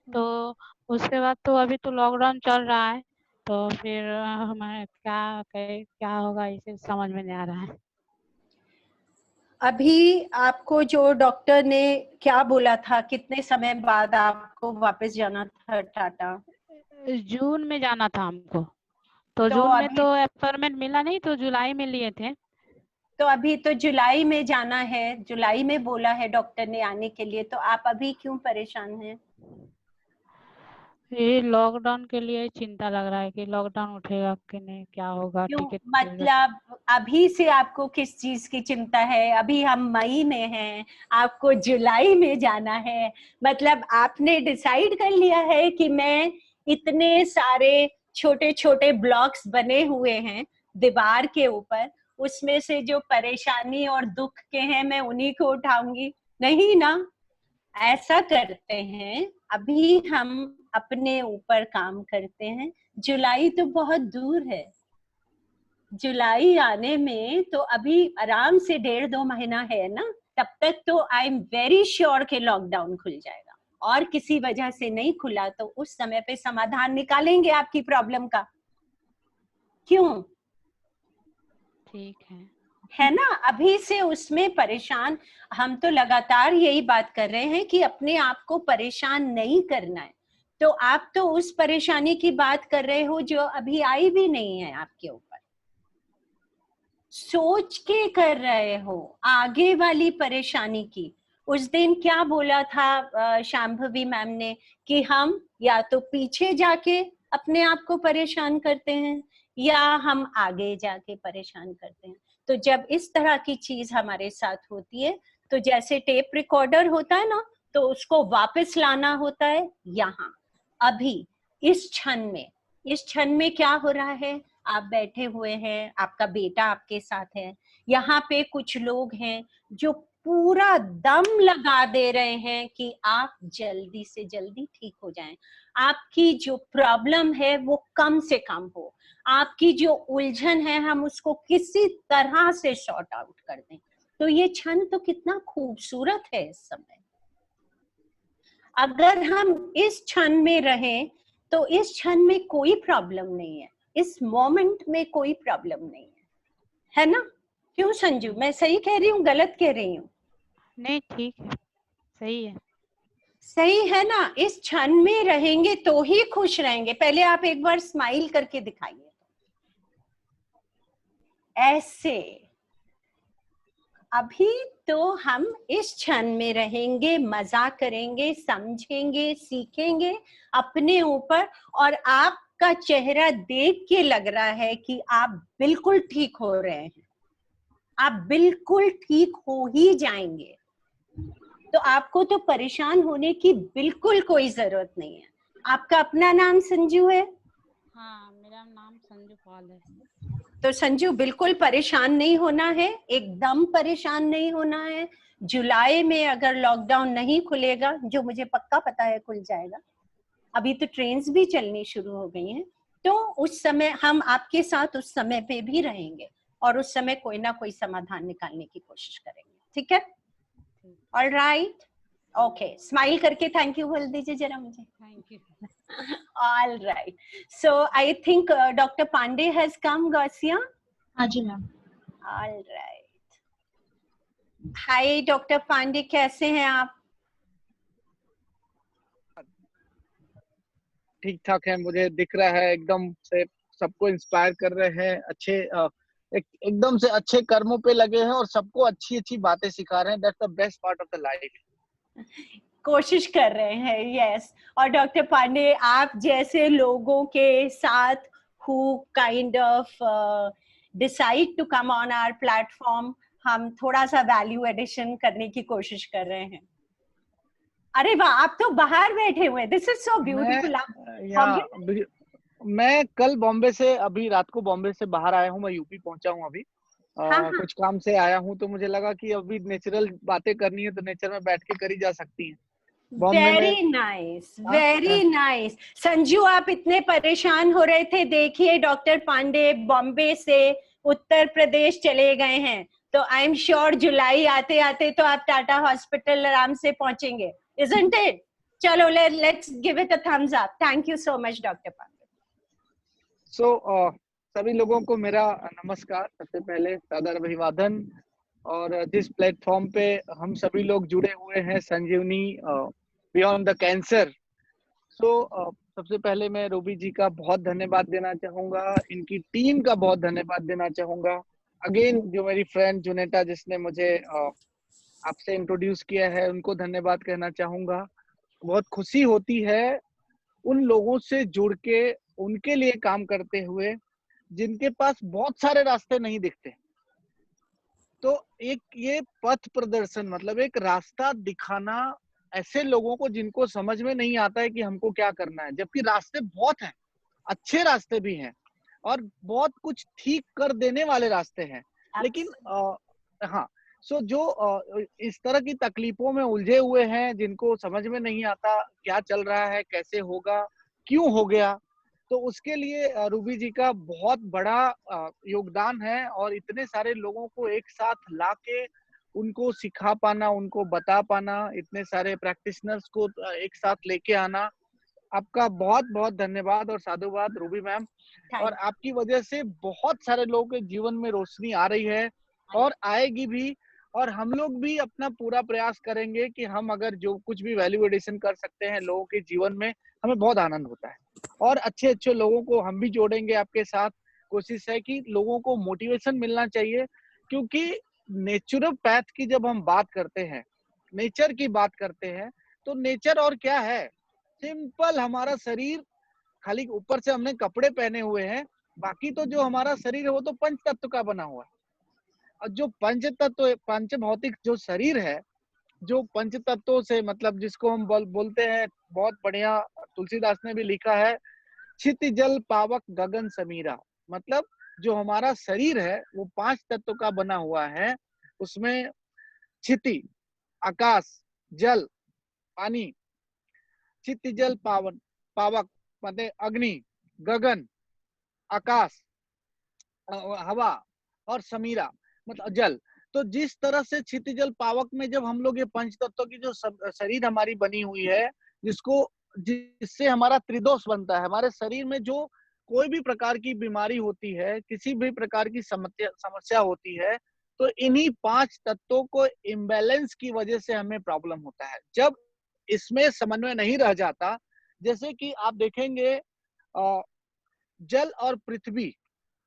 तो उसके बाद तो अभी तो लॉकडाउन चल रहा है, तो फिर हमें क्या होगा इसे समझ में नहीं आ रहा है। अभी आपको जो डॉक्टर ने क्या बोला था, कितने समय बाद आपको वापस जाना था टाटा? जून में जाना था हमको, तो तो जून में अभी तो अपॉइंटमेंट मिला नहीं, तो जुलाई में लिए थे। तो अभी तो जुलाई में जाना है, जुलाई में बोला है डॉक्टर ने आने के लिए, तो आप अभी क्यों परेशान हैं? ये लॉकडाउन के लिए चिंता लग रहा है कि लॉकडाउन उठेगा कि नहीं, क्या होगा, क्यों? टिकट मतलब अभी से आपको किस चीज की चिंता है? अभी हम मई में हैं, आपको जुलाई में जाना है। मतलब आपने डिसाइड कर लिया है कि मैं इतने सारे छोटे छोटे ब्लॉक्स बने हुए हैं दीवार के ऊपर, उसमें से जो परेशानी और दुख के हैं मैं उन्हीं को उठाऊंगी? नहीं ना, ऐसा करते हैं, अभी हम अपने ऊपर काम करते हैं। जुलाई तो बहुत दूर है, जुलाई आने में तो अभी आराम से 1.5-2 महीना है ना। तब तक तो आई एम वेरी श्योर कि लॉकडाउन खुल जाएगा, और किसी वजह से नहीं खुला तो उस समय पे समाधान निकालेंगे आपकी प्रॉब्लम का। क्यों? ठीक है ना? अभी से उसमें परेशान, हम तो लगातार यही बात कर रहे हैं कि अपने आप को परेशान नहीं करना है। तो आप तो उस परेशानी की बात कर रहे हो जो अभी आई भी नहीं है आपके ऊपर, सोच के कर रहे हो आगे वाली परेशानी की। उस दिन क्या बोला था शांभवी मैम ने कि हम या तो पीछे जाके अपने आप को परेशान करते हैं या हम आगे जाके परेशान करते हैं। तो जब इस तरह की चीज हमारे साथ होती है, तो जैसे टेप रिकॉर्डर होता है ना, तो उसको वापस लाना होता है यहाँ, अभी इस क्षण में क्या हो रहा है? आप बैठे हुए हैं, आपका बेटा आपके साथ है, यहाँ पे कुछ लोग हैं जो पूरा दम लगा दे रहे हैं कि आप जल्दी से जल्दी ठीक हो जाएं, आपकी जो प्रॉब्लम है वो कम से कम हो, आपकी जो उलझन है हम उसको किसी तरह से सॉर्ट आउट कर दें। तो ये क्षण तो कितना खूबसूरत है इस समय। अगर हम इस क्षण में रहें तो इस क्षण में कोई प्रॉब्लम नहीं है, इस मोमेंट में कोई प्रॉब्लम नहीं है ना? क्यों संजू, मैं सही कह रही हूँ, गलत कह रही हूँ? नहीं, ठीक है, सही है। सही है ना? इस क्षण में रहेंगे तो ही खुश रहेंगे। पहले आप एक बार स्माइल करके दिखाइए, ऐसे। अभी तो हम इस क्षण में रहेंगे, मजा करेंगे, समझेंगे, सीखेंगे अपने ऊपर, और आपका चेहरा देख के लग रहा है कि आप बिल्कुल ठीक हो रहे हैं, आप बिल्कुल ठीक हो ही जाएंगे। तो आपको तो परेशान होने की बिल्कुल कोई जरूरत नहीं है। आपका अपना नाम संजू है? हाँ, मेरा नाम संजू पाल है। तो संजू बिल्कुल परेशान नहीं होना है, एकदम परेशान नहीं होना है। जुलाई में अगर लॉकडाउन नहीं खुलेगा, जो मुझे पक्का पता है खुल जाएगा, अभी तो ट्रेन्स भी चलनी शुरू हो गई हैं, तो उस समय हम आपके साथ उस समय पे भी रहेंगे और उस समय कोई ना कोई समाधान निकालने की कोशिश करेंगे। ठीक है? All right, okay. स्माइल करके थैंक यू बोल दीजिए जरा मुझे। Thank you. All right. So I think Dr. Pandey has come, Gausia. हाँ जी ma'am. All right. Hi, Dr. Pandey, कैसे हैं आप? ठीक ठाक है, मुझे दिख रहा है एकदम से सबको इंस्पायर कर रहे हैं, अच्छे एकदम से अच्छे कर्मों पे लगे हैं और सबको अच्छी अच्छी बातें सिखा रहे हैं। That's the best part of the life. कोशिश कर रहे हैं, यस। और डॉक्टर पांडे, आप जैसे लोगों के साथ who kind of decide to come on our platform, हम थोड़ा सा वैल्यू एडिशन करने की कोशिश कर रहे हैं। अरे वाह, आप तो बाहर बैठे हुए, दिस इज सो ब्यूटीफुल। मैं कल बॉम्बे से, अभी रात को बॉम्बे से बाहर आया हूँ, मैं यूपी पहुंचा हूँ अभी। हाँ। कुछ काम से आया हूँ, तो मुझे लगा कि अभी नेचुरल बातें करनी है तो नेचर में बैठ के करी जा सकती हैं। Very nice, very nice. Sanju, आप इतने परेशान हो रहे थे, देखिए डॉक्टर पांडे बॉम्बे से उत्तर प्रदेश चले गए हैं, तो आई एम श्योर जुलाई आते आते तो आप टाटा हॉस्पिटल आराम से पहुंचेंगे, isn't it? चलो let's give it a thumbs up. Thank you so much, Dr. Pandit. So, सभी लोगों को मेरा नमस्कार, सबसे पहले सादर अभिवादन। और जिस प्लेटफॉर्म पे हम सभी लोग जुड़े हुए हैं, संजीवनी बियॉन्ड द कैंसर, सो सबसे पहले मैं रूबी जी का बहुत धन्यवाद देना चाहूंगा, इनकी टीम का बहुत धन्यवाद देना चाहूंगा। अगेन जो मेरी फ्रेंड जुनेटा जिसने मुझे आपसे इंट्रोड्यूस किया है, उनको धन्यवाद कहना चाहूंगा। बहुत खुशी होती है उन लोगों से जुड़ के, उनके लिए काम करते हुए जिनके पास बहुत सारे रास्ते नहीं दिखते। तो एक ये पथ प्रदर्शन मतलब एक रास्ता दिखाना ऐसे लोगों को जिनको समझ में नहीं आता है कि हमको क्या करना है, जबकि रास्ते बहुत हैं, अच्छे रास्ते भी हैं और बहुत कुछ ठीक कर देने वाले रास्ते हैं। लेकिन हाँ, सो जो इस तरह की तकलीफों में उलझे हुए हैं, जिनको समझ में नहीं आता क्या चल रहा है, कैसे होगा, क्यों हो गया, तो उसके लिए रूबी जी का बहुत बड़ा योगदान है। और इतने सारे लोगों को एक साथ लाके उनको सिखा पाना, उनको बता पाना, इतने सारे प्रैक्टिशनर्स को एक साथ लेके आना, आपका बहुत बहुत धन्यवाद और साधुवाद रूबी मैम। और आपकी वजह से बहुत सारे लोगों के जीवन में रोशनी आ रही है और आएगी भी। और हम लोग भी अपना पूरा प्रयास करेंगे कि हम अगर जो कुछ भी वैल्यू एडिशन कर सकते हैं लोगों के जीवन में, हमें बहुत आनंद होता है। और अच्छे अच्छे लोगों को हम भी जोड़ेंगे आपके साथ। कोशिश है कि लोगों को मोटिवेशन मिलना चाहिए, क्योंकि नेचुरल पैथ की जब हम बात करते हैं, नेचर की बात करते हैं, तो नेचर और क्या है, सिंपल हमारा शरीर, खाली ऊपर से हमने कपड़े पहने हुए हैं, बाकी तो जो हमारा शरीर है वो तो पंच तत्व का बना हुआ है। और जो पंच तत्व, पंच भौतिक जो शरीर है, जो पंच तत्वों से मतलब जिसको हम बोलते हैं, बहुत बढ़िया तुलसीदास ने भी लिखा है, छित जल पावक गगन समीरा। मतलब जो हमारा शरीर है वो 5 तत्व का बना हुआ है। उसमें छिति, आकाश, जल, पानी, छित जल पावन, पावक मतलब अग्नि, गगन, आकाश, हवा, और समीरा मतलब जल। तो जिस तरह से क्षिति जल पावक में जब हम लोग ये पंच तत्वों की जो शरीर हमारी बनी हुई है, जिससे हमारा त्रिदोष बनता है, हमारे शरीर में जो कोई भी प्रकार की बीमारी होती है, किसी भी प्रकार की समस्या होती है, तो इन्हीं 5 तत्वों को इम्बैलेंस की वजह से हमें प्रॉब्लम होता है। जब इसमें समन्वय नहीं रह जाता, जैसे कि आप देखेंगे जल और पृथ्वी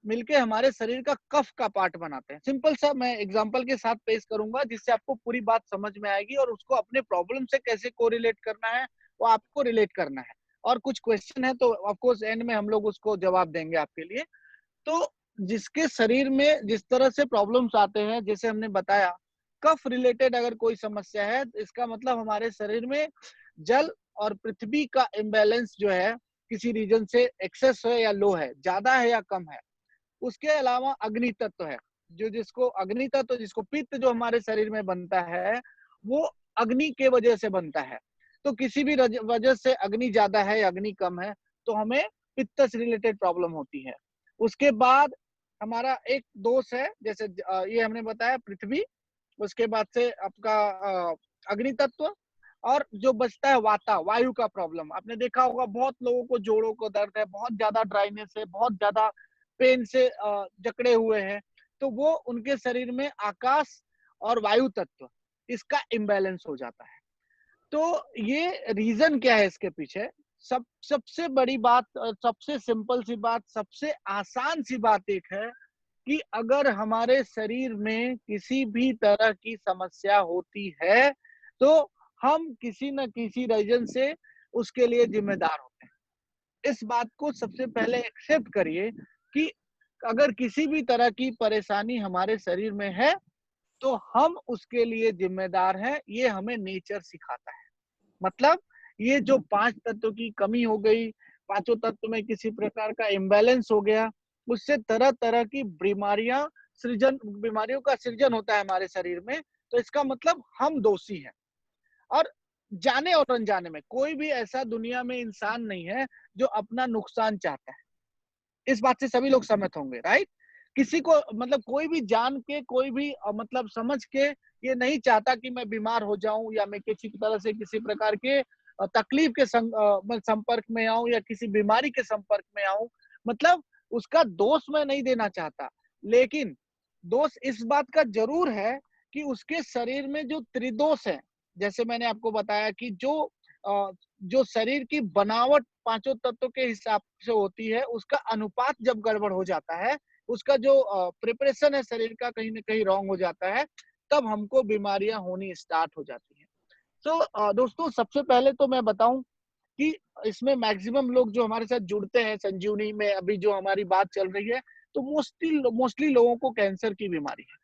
मिलके हमारे शरीर का कफ का पार्ट बनाते हैं। सिंपल सा मैं एग्जांपल के साथ पेश करूंगा जिससे आपको पूरी बात समझ में आएगी, और उसको अपने प्रॉब्लम से कैसे कोरिलेट करना है वो आपको रिलेट करना है। और कुछ क्वेश्चन है तो ऑफ कोर्स एंड में हम लोग उसको जवाब देंगे आपके लिए। तो जिसके शरीर में जिस तरह से प्रॉब्लम्स आते हैं, जैसे हमने बताया, कफ रिलेटेड अगर कोई समस्या है, तो इसका मतलब हमारे शरीर में जल और पृथ्वी का इम्बैलेंस जो है किसी रीजन से एक्सेस है या लो है, ज्यादा है या कम है। उसके अलावा अग्नि तत्व है, जिसको अग्नि तत्व, जिसको पित्त जो हमारे शरीर में बनता है, वो अग्नि के वजह से बनता है। तो किसी भी वजह से अग्नि ज्यादा है या अग्नि कम है तो हमें पित्त से रिलेटेड प्रॉब्लम होती है। उसके बाद हमारा एक दोष है, जैसे ये हमने बताया पृथ्वी, उसके बाद से आपका अग्नि तत्व, और जो बचता है वाता, वायु का प्रॉब्लम। आपने देखा होगा बहुत लोगों को जोड़ों को दर्द है, बहुत ज्यादा ड्राइनेस है, बहुत ज्यादा पेन से जकड़े हुए हैं, तो वो उनके शरीर में आकाश और वायु तत्व इसका इम्बैलेंस हो जाता है। तो ये रीजन क्या है इसके पीछे? सबसे बड़ी बात, सबसे सिंपल सी बात, सबसे आसान सी बात एक है कि अगर हमारे शरीर में किसी भी तरह की समस्या होती है तो हम किसी न किसी रीजन से उसके लिए जिम्मेदार होते हैं। इस बात को सबसे पहले एक्सेप्ट करिए कि अगर किसी भी तरह की परेशानी हमारे शरीर में है तो हम उसके लिए जिम्मेदार हैं। ये हमें नेचर सिखाता है। मतलब ये जो 5 तत्व की कमी हो गई, 5 तत्व में किसी प्रकार का इम्बैलेंस हो गया, उससे तरह तरह की बीमारियों का सृजन होता है हमारे शरीर में। तो इसका मतलब हम दोषी हैं। और जाने और अनजाने में कोई भी ऐसा दुनिया में इंसान नहीं है जो अपना नुकसान चाहता है। इस बात से सभी लोग सहमत होंगे, राइट? किसी को मतलब कोई भी जान के, कोई भी मतलब समझ के ये नहीं चाहता कि मैं बीमार हो जाऊं या मैं किसी तरह से किसी प्रकार के तकलीफ के संपर्क में आऊं या किसी बीमारी के संपर्क में आऊं। मतलब उसका दोष मैं नहीं देना चाहता, लेकिन दोष इस बात का जरूर है कि उसके शरीर में जो त्रिदोष है, जैसे मैंने आपको बताया कि जो शरीर की बनावट पांचों तत्वों के हिसाब से होती है, उसका अनुपात जब गड़बड़ हो जाता है, उसका जो प्रिपरेशन है शरीर का कहीं ना कहीं रॉन्ग हो जाता है, तब हमको बीमारियां होनी स्टार्ट हो जाती है। तो दोस्तों, सबसे पहले तो मैं बताऊं कि इसमें मैक्सिमम लोग जो हमारे साथ जुड़ते हैं संजीवनी में, अभी जो हमारी बात चल रही है, तो मोस्टली लोगों को कैंसर की बीमारी है।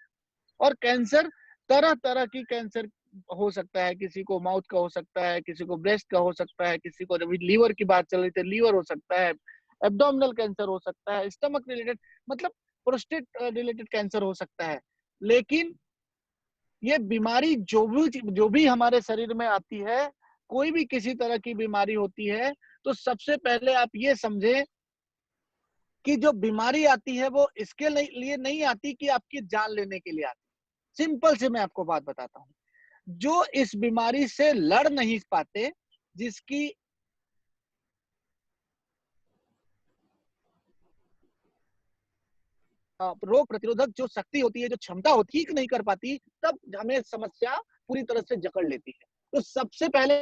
और कैंसर तरह तरह की कैंसर हो सकता है, किसी को माउथ का हो सकता है, किसी को ब्रेस्ट का हो सकता है, किसी को अभी लीवर की बात चल रही थी, लीवर हो सकता है, एब्डोमिनल कैंसर हो सकता है, स्टमक रिलेटेड मतलब प्रोस्टेट रिलेटेड कैंसर हो सकता है। लेकिन ये बीमारी जो भी हमारे शरीर में आती है, कोई भी किसी तरह की बीमारी होती है, तो सबसे पहले आप ये समझे कि जो बीमारी आती है वो इसके लिए नहीं आती कि आपकी जान लेने के लिए आती। सिंपल से मैं आपको बात बताता हूँ, जो इस बीमारी से लड़ नहीं पाते, जिसकी रोग प्रतिरोधक जो शक्ति होती है, जो क्षमता होती है, ठीक नहीं कर पाती, तब हमें समस्या पूरी तरह से जकड़ लेती है। तो सबसे पहले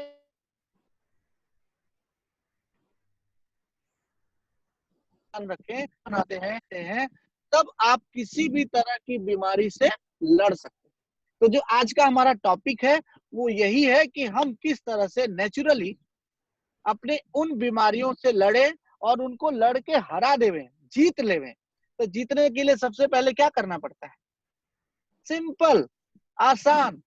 ध्यान रखें, बनाते हैं, तब आप किसी भी तरह की बीमारी से लड़ सकते हैं। तो जो आज का हमारा टॉपिक है वो यही है कि हम किस तरह से नेचुरली अपने उन बीमारियों से लड़े और उनको लड़ के हरा देवें, जीत लेवें। तो जीतने के लिए सबसे पहले क्या करना पड़ता है? सिंपल, आसान,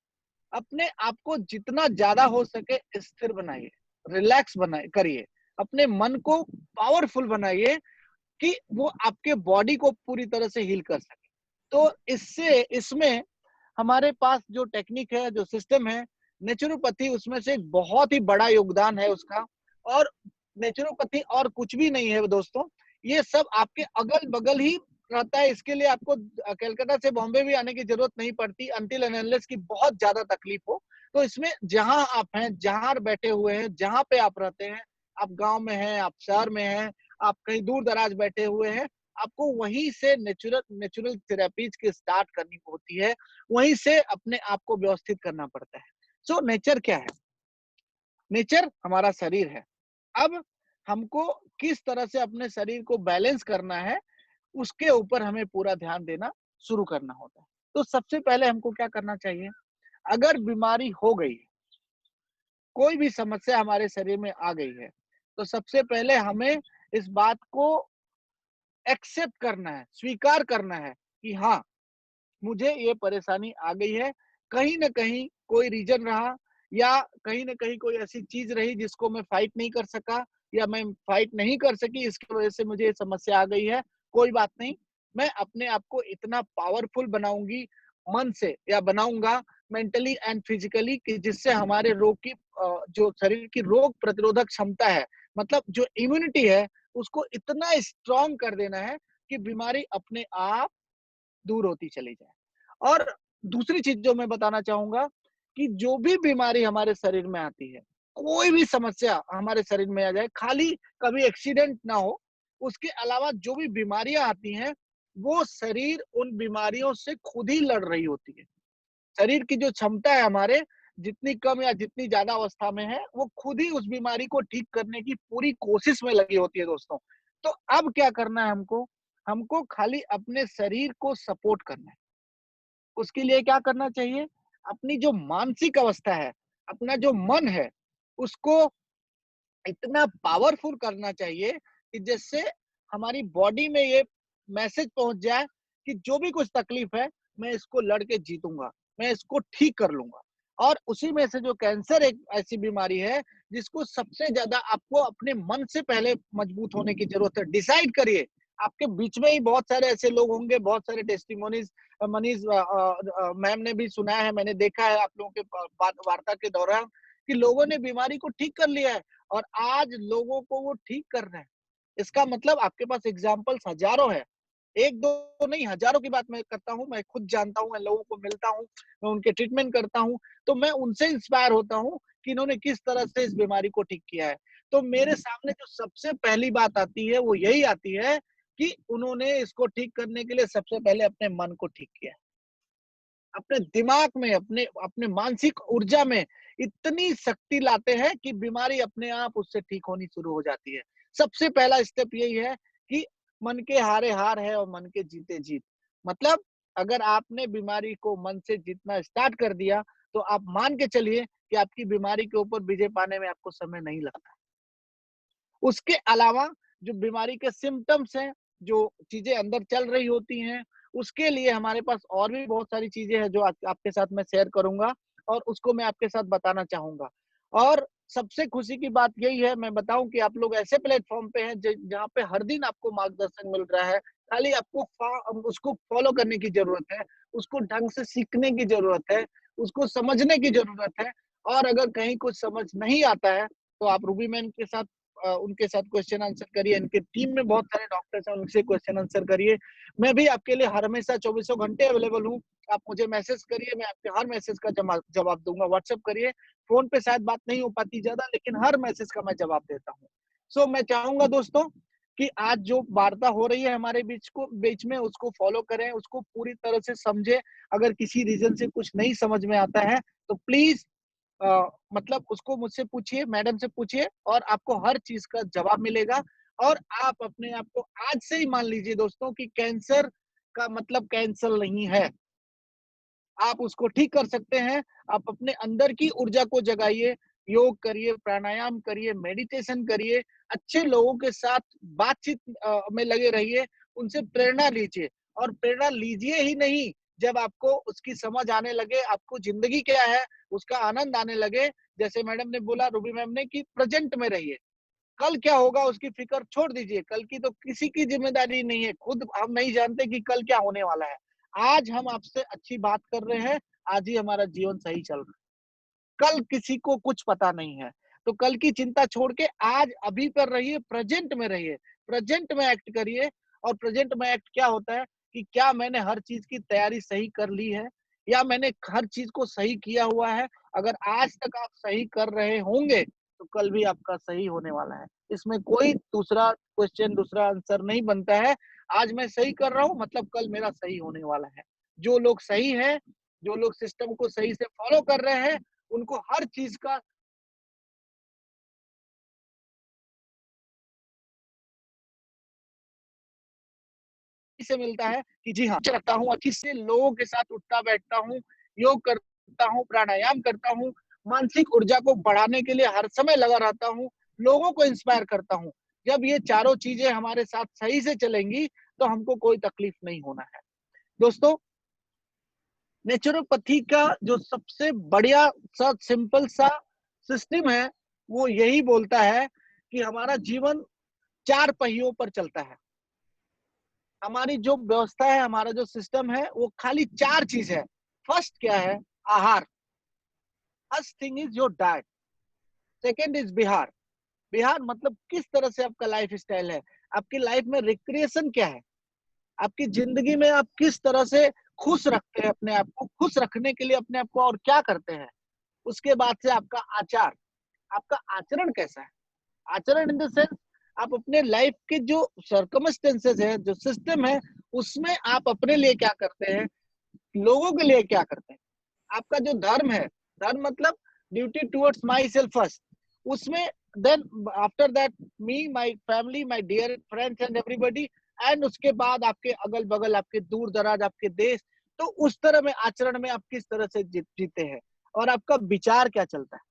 अपने आप को जितना ज्यादा हो सके स्थिर बनाइए, रिलैक्स बनाए करिए, अपने मन को पावरफुल बनाइए कि वो आपके बॉडी को पूरी तरह से हील कर सके। तो इसमें हमारे पास जो टेक्निक है, जो सिस्टम है, नेचुरोपैथी उसमें से एक बहुत ही बड़ा योगदान है उसका। और नेचुरोपैथी और कुछ भी नहीं है दोस्तों, ये सब आपके अगल बगल ही रहता है। इसके लिए आपको कलकत्ता से बॉम्बे भी आने की जरूरत नहीं पड़ती, अनटिल एंड अनलेस की बहुत ज्यादा तकलीफ हो। तो इसमें जहां आप हैं, जहां बैठे हुए हैं, जहां पे आप रहते हैं, आप गांव में हैं, आप शहर में हैं, आप कहीं दूर दराज बैठे हुए हैं, आपको वहीं से नेचुरल थेरेपीज की स्टार्ट करनी होती है, वहीं से अपने आप को व्यवस्थित करना पड़ता है। सो नेचर क्या है? नेचर हमारा शरीर है। अब हमको किस तरह से अपने शरीर को बैलेंस करना है, उसके ऊपर हमें पूरा ध्यान देना शुरू करना होता है। तो सबसे पहले हमको क्या करना चाहिए? अगर बीमारी हो गई, कोई भी समस्या हमारे शरीर में आ गई है, तो सबसे पहले हमें इस बात को एक्सेप्ट करना है, स्वीकार करना है कि हाँ, मुझे ये परेशानी आ गई है। कहीं ना कहीं कोई रीजन रहा, या कहीं ना कहीं कोई ऐसी चीज रही जिसको मैं फाइट नहीं कर सका, या मैं फाइट नहीं कर सकी, इसकी वजह से मुझे ये समस्या आ गई है। कोई बात नहीं, मैं अपने आप को इतना पावरफुल बनाऊंगी मन से, या बनाऊंगा मेंटली एंड फिजिकली, कि जिससे हमारे रोग की जो शरीर की रोग प्रतिरोधक क्षमता है, मतलब जो इम्यूनिटी है, उसको इतना स्ट्रांग कर देना है कि बीमारी अपने आप दूर होती चली जाए। और दूसरी चीज जो मैं बताना चाहूंगा कि जो भी बीमारी हमारे शरीर में आती है, कोई भी समस्या हमारे शरीर में आ जाए, खाली कभी एक्सीडेंट ना हो, उसके अलावा जो भी बीमारियां आती हैं, वो शरीर उन बीमारियों से खुद ही लड़ रही होती है। शरीर की जो क्षमता है हमारे, जितनी कम या जितनी ज्यादा अवस्था में है, वो खुद ही उस बीमारी को ठीक करने की पूरी कोशिश में लगी होती है दोस्तों। तो अब क्या करना है हमको? हमको खाली अपने शरीर को सपोर्ट करना है। उसके लिए क्या करना चाहिए? अपनी जो मानसिक अवस्था है, अपना जो मन है, उसको इतना पावरफुल करना चाहिए कि जिससे हमारी बॉडी में ये मैसेज पहुंच जाए कि जो भी कुछ तकलीफ है, मैं इसको लड़के जीतूंगा, मैं इसको ठीक कर लूंगा। और उसी में से जो कैंसर एक ऐसी बीमारी है जिसको सबसे ज्यादा आपको अपने मन से पहले मजबूत होने की जरूरत है। डिसाइड करिए, आपके बीच में ही बहुत सारे ऐसे लोग होंगे, बहुत सारे टेस्टिमोनीज मनीष मैम ने भी सुना है, मैंने देखा है आप लोगों के वार्ता के दौरान, कि लोगों ने बीमारी को ठीक कर लिया है और आज लोगों को वो ठीक कर रहे हैं। इसका मतलब आपके पास एग्जाम्पल्स हजारों है। एक दो नहीं, हजारों की बात मैं करता हूँ, मैं खुद जानता हूँ, मैं लोगों को मिलता हूँ, मैं उनके ट्रीटमेंट करता हूँ, तो मैं उनसे इंस्पायर होता हूँ कि इन्होंने किस तरह से इस बीमारी को ठीक किया है। तो मेरे सामने जो सबसे पहली बात आती है वो यही आती है कि उन्होंने इसको ठीक करने के लिए सबसे पहले अपने मन को ठीक किया, अपने दिमाग में, अपने अपने मानसिक ऊर्जा में इतनी शक्ति लाते हैं कि बीमारी अपने आप उससे ठीक होनी शुरू हो जाती है। सबसे पहला स्टेप यही है कि मन के हारे हार है और मन के जीते जीत। मतलब अगर आपने बीमारी को मन से जीतना स्टार्ट कर दिया, तो आप मान के चलिए कि आपकी बीमारी के ऊपर विजय पाने में आपको समय नहीं लगता। उसके अलावा जो बीमारी के सिम्पटम्स हैं, जो चीजें अंदर चल रही होती हैं, उसके लिए हमारे पास और भी बहुत सारी चीजें हैं जो आपके साथ मैं शेयर करूंगा और उसको मैं आपके साथ बताना चाहूंगा। और सबसे खुशी की बात यही है, मैं बताऊं कि आप लोग ऐसे प्लेटफॉर्म पे हैं जहाँ पे हर दिन आपको मार्गदर्शन मिल रहा है। खाली आपको उसको फॉलो करने की जरूरत है, उसको ढंग से सीखने की जरूरत है, उसको समझने की जरूरत है। और अगर कहीं कुछ समझ नहीं आता है तो आप रूबी मैम के साथ उनके साथ क्वेश्चन आंसर करिए। इनके टीम में बहुत सारे डॉक्टर्स हैं, उनसे क्वेश्चन आंसर करिए। मैं भी आपके लिए हर हमेशा चौबीसों घंटे अवेलेबल हूँ। आप मुझे मैसेज करिए, मैं आपके हर मैसेज का जवाब दूंगा। व्हाट्सएप करिए, फोन पे शायद बात नहीं हो पाती ज्यादा, लेकिन हर मैसेज का मैं जवाब देता हूँ। सो मैं चाहूंगा दोस्तों कि आज जो वार्ता हो रही है हमारे बीच में उसको फॉलो करें, उसको पूरी तरह से समझे। अगर किसी रीजन से कुछ नहीं समझ में आता है तो प्लीज मतलब उसको मुझसे पूछिए, मैडम से पूछिए, और आपको हर चीज का जवाब मिलेगा। और आप अपने आप को आज से ही मान लीजिए दोस्तों कि कैंसर का मतलब कैंसर नहीं है। आप उसको ठीक कर सकते हैं। आप अपने अंदर की ऊर्जा को जगाइए, योग करिए, प्राणायाम करिए, मेडिटेशन करिए, अच्छे लोगों के साथ बातचीत में लगे रहिए, उनसे प्रेरणा लीजिए। और प्रेरणा लीजिए ही नहीं, जब आपको उसकी समझ आने लगे, आपको जिंदगी क्या है उसका आनंद आने लगे, जैसे मैडम ने बोला, रूबी मैम ने, कि प्रेजेंट में रहिए। कल क्या होगा उसकी फिक्र छोड़ दीजिए, कल की तो किसी की जिम्मेदारी नहीं है, खुद हम नहीं जानते कि कल क्या होने वाला है। आज हम आपसे अच्छी बात कर रहे हैं, आज ही हमारा जीवन सही चल रहा है, कल किसी को कुछ पता नहीं है। तो कल की चिंता छोड़ के आज अभी पर रहिए, प्रेजेंट में रहिए, प्रेजेंट में एक्ट करिए। और प्रेजेंट में एक्ट क्या होता है कि क्या मैंने हर चीज की तैयारी सही कर ली है, या मैंने हर चीज को सही किया हुआ है। अगर आज तक आप सही कर रहे होंगे तो कल भी आपका सही होने वाला है। इसमें कोई दूसरा क्वेश्चन, दूसरा आंसर नहीं बनता है। आज मैं सही कर रहा हूँ मतलब कल मेरा सही होने वाला है। जो लोग सही हैं, जो लोग सिस्टम को सही से फॉलो कर रहे हैं, उनको हर चीज का से मिलता है कि जी हाँ, चाहता हूँ अच्छी से लोगों के साथ उठता बैठता हूँ, योग करता हूँ, प्राणायाम करता हूँ, मानसिक ऊर्जा को बढ़ाने के लिए हर समय लगा रहता हूँ, लोगों को इंस्पायर करता हूँ। जब ये चारों चीजें हमारे साथ सही से चलेंगी तो हमको कोई तकलीफ नहीं होना है। दोस्तों, नेचुरोपैथी का जो सबसे बढ़िया सा सिंपल सा सिस्टम है वो यही बोलता है कि हमारा जीवन 4 पहियों पर चलता है। हमारी जो व्यवस्था है, हमारा जो सिस्टम है, वो खाली 4 चीज है। फर्स्ट क्या है? आहार। First thing is your diet. Second is Bihar. Bihar मतलब किस तरह से आपका लाइफ स्टाइल है, आपकी लाइफ में रिक्रिएशन क्या है, आपकी जिंदगी में आप किस तरह से खुश रखते हैं अपने आप को, खुश रखने के लिए अपने आप को और क्या करते हैं। उसके बाद से आपका आचार, आपका आचरण कैसा है। आचरण इन द सेंस, आप अपने लाइफ के जो सर्कमस्टेंसेस है, जो सिस्टम है, उसमें आप अपने लिए क्या करते हैं, लोगों के लिए क्या करते हैं। आपका जो धर्म है, धर्म मतलब duty towards myself first, उसमें then after that me, my family, my dear friends and everybody, and उसके बाद आपके अगल बगल, आपके दूर दराज, आपके देश। तो उस तरह में आचरण में आप किस तरह से जीते हैं, और आपका विचार क्या चलता है।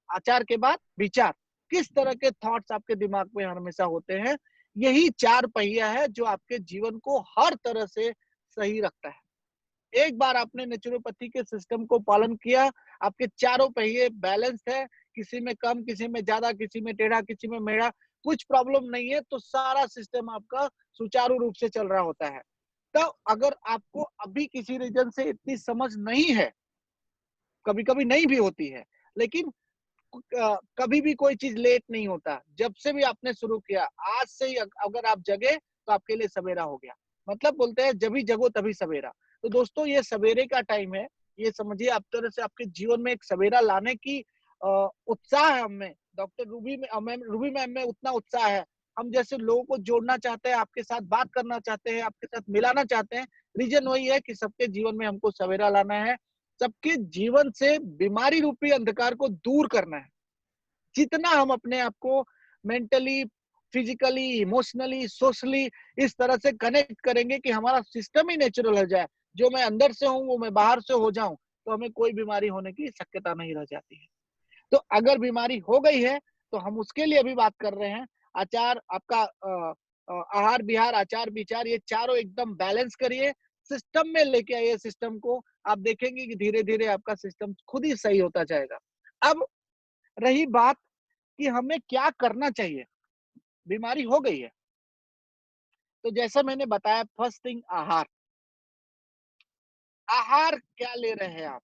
आचार के बाद विचार, किस तरह के थॉट्स आपके दिमाग में हमेशा होते हैं। यही 4 पहिया है जो आपके जीवन को हर तरह से सही रखता है। एक बार आपने नेचुरोपैथी के सिस्टम को पालन किया, आपके चारों पहिए बैलेंस्ड है, किसी में कम, किसी में ज्यादा, किसी में टेढ़ा, किसी में मेढ़ा, कुछ प्रॉब्लम नहीं है, तो सारा सिस्टम आपका सुचारू रूप से चल रहा होता है। तो अगर आपको अभी किसी रीजन से इतनी समझ नहीं है, कभी कभी नहीं भी होती है, लेकिन कभी भी कोई चीज लेट नहीं होता। जब से भी आपने शुरू किया, आज से ही अगर आप जगे तो आपके लिए सवेरा हो गया। मतलब बोलते हैं जब भी जगो तभी सवेरा। तो दोस्तों ये सवेरे का टाइम है, ये समझिए आप तरह से आपके जीवन में एक सवेरा लाने की उत्साह है हमें। डॉक्टर रूबी मैम में उतना उत्साह है। हम जैसे लोगों को जोड़ना चाहते हैं, आपके साथ बात करना चाहते हैं, आपके साथ मिलाना चाहते हैं। रीजन वही है कि सबके जीवन में हमको सवेरा लाना है, सबके जीवन से बीमारी रूपी अंधकार को दूर करना है। जितना हम अपने आप को मेंटली, फिजिकली, इमोशनली, सोशली इस तरह से कनेक्ट करेंगे कि हमारा सिस्टम ही नेचुरल हो जाए, जो मैं अंदर से हूँ वो मैं बाहर से हो जाऊं, तो हमें कोई बीमारी होने की शक्यता नहीं रह जाती है। तो अगर बीमारी हो गई है तो हम उसके लिए अभी बात कर रहे हैं। आचार आपका आहार विहार, आचार विचार, ये चारों एकदम बैलेंस करिए, सिस्टम में लेके आइए सिस्टम को। आप देखेंगे कि धीरे धीरे आपका सिस्टम खुद ही सही होता जाएगा। अब रही बात कि हमें क्या करना चाहिए, बीमारी हो गई है तो जैसा मैंने बताया, फर्स्ट थिंग आहार। आहार क्या ले रहे हैं आप?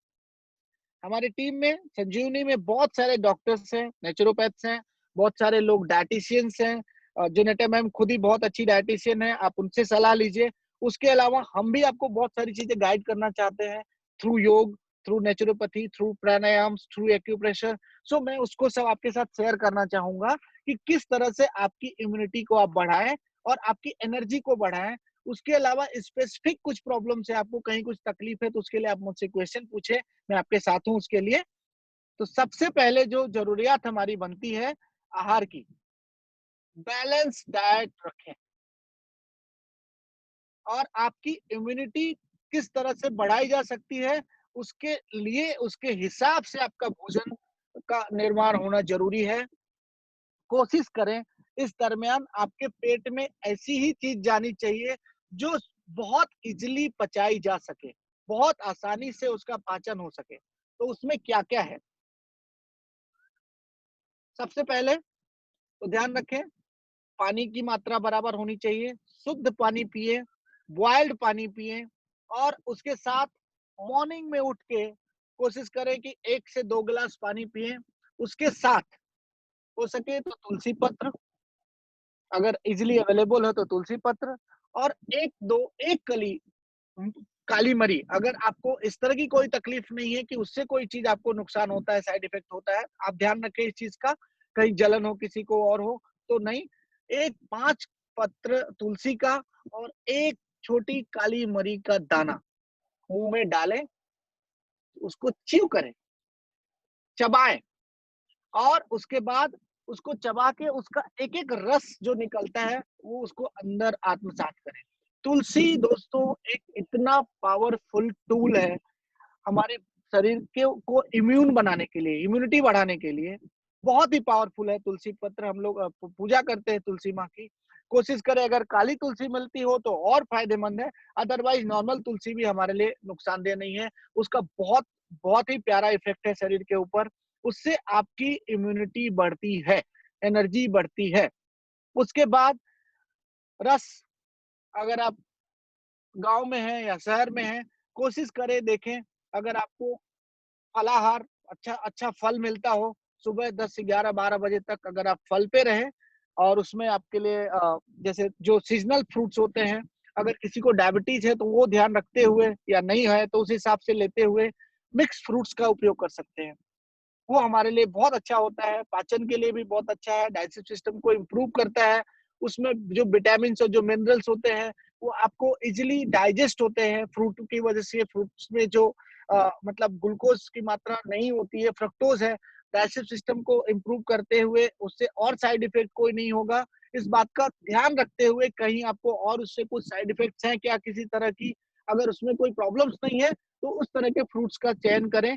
हमारी टीम में, संजीवनी में बहुत सारे डॉक्टर्स हैं, नेचुरोपैथ्स हैं, बहुत सारे लोग डायटिशियंस हैं। जोनेटा मैम खुद ही बहुत अच्छी डायटिशियन है, आप उनसे सलाह लीजिए। उसके अलावा हम भी आपको बहुत सारी चीजें गाइड करना चाहते हैं, थ्रू योग, थ्रू नेचुरोपैथी, थ्रू प्राणायाम, थ्रू एक्यूप्रेशर। सो मैं उसको सब आपके साथ शेयर करना चाहूंगा कि किस तरह से आपकी इम्यूनिटी को आप बढ़ाएं और आपकी एनर्जी को बढ़ाएं। उसके अलावा स्पेसिफिक कुछ प्रॉब्लम से आपको कहीं कुछ तकलीफ है तो उसके लिए आप मुझसे क्वेश्चन पूछे, मैं आपके साथ हूं उसके लिए। तो सबसे पहले जो जरूरियात हमारी बनती है आहार की, बैलेंस डाइट रखें। और आपकी इम्यूनिटी किस तरह से बढ़ाई जा सकती है, उसके लिए उसके हिसाब से आपका भोजन का निर्माण होना जरूरी है। कोशिश करें इस दरमियान आपके पेट में ऐसी ही चीज जानी चाहिए जो बहुत इजीली पचाई जा सके, बहुत आसानी से उसका पाचन हो सके। तो उसमें क्या क्या है? सबसे पहले तो ध्यान रखें, पानी की मात्रा बराबर होनी चाहिए, शुद्ध पानी पिए, बॉइल्ड पानी पिए। और उसके साथ मॉर्निंग में उठ के कोशिश करें कि 1 से 2 गिलास पानी पिए। उसके साथ हो सके तो तुलसी पत्र, अगर इजिली अवेलेबल हो तो तुलसी पत्र, और एक कली काली मरी। अगर आपको इस तरह की कोई तकलीफ नहीं है कि उससे कोई चीज आपको नुकसान होता है, साइड इफेक्ट होता है, आप ध्यान रखें इस चीज का, कहीं जलन हो किसी को और हो तो नहीं। 5 पत्र तुलसी का और 1 छोटी काली मरी का दाना मुंह में डालें, उसको च्यू करें, चबाएं, और उसके बाद उसको चबा के उसका एक एक रस जो निकलता है वो उसको अंदर आत्मसात करें। तुलसी दोस्तों एक इतना पावरफुल टूल है हमारे शरीर के को इम्यून बनाने के लिए, इम्यूनिटी बढ़ाने के लिए बहुत ही पावरफुल है तुलसी पत्र। हम लोग पूजा करते हैं तुलसी माँ की। कोशिश करें अगर काली तुलसी मिलती हो तो और फायदेमंद है, अदरवाइज नॉर्मल तुलसी भी हमारे लिए नुकसानदेह नहीं है। उसका बहुत बहुत ही प्यारा इफेक्ट है शरीर के ऊपर, उससे आपकी इम्यूनिटी बढ़ती है, एनर्जी बढ़ती है। उसके बाद रस, अगर आप गांव में हैं या शहर में हैं, कोशिश करें, देखें अगर आपको फलाहार अच्छा अच्छा फल मिलता हो, सुबह 10 से 11 12 बजे तक अगर आप फल पे रहे, और उसमें आपके लिए जैसे जो सीजनल फ्रूट्स होते हैं, अगर किसी को डायबिटीज है तो वो ध्यान रखते हुए, या नहीं है तो उस हिसाब से लेते हुए मिक्स फ्रूट्स का उपयोग कर सकते हैं। वो हमारे लिए बहुत अच्छा होता है, पाचन के लिए भी बहुत अच्छा है, डाइजेस्टिव सिस्टम को इम्प्रूव करता है। उसमें जो विटामिन और जो मिनरल्स होते हैं वो आपको इजिली डाइजेस्ट होते हैं फ्रूट की वजह से। फ्रूट्स में जो मतलब ग्लूकोज की मात्रा नहीं होती है, फ्रक्टोज है, डाइजेस्टिव सिस्टम को इम्प्रूव करते हुए उससे और साइड इफेक्ट कोई नहीं होगा। इस बात का ध्यान रखते हुए कहीं आपको और उससे कुछ साइड इफेक्ट्स हैं क्या किसी तरह की, अगर उसमें कोई प्रॉब्लम्स नहीं है तो उस तरह के फ्रूट्स का चयन करें।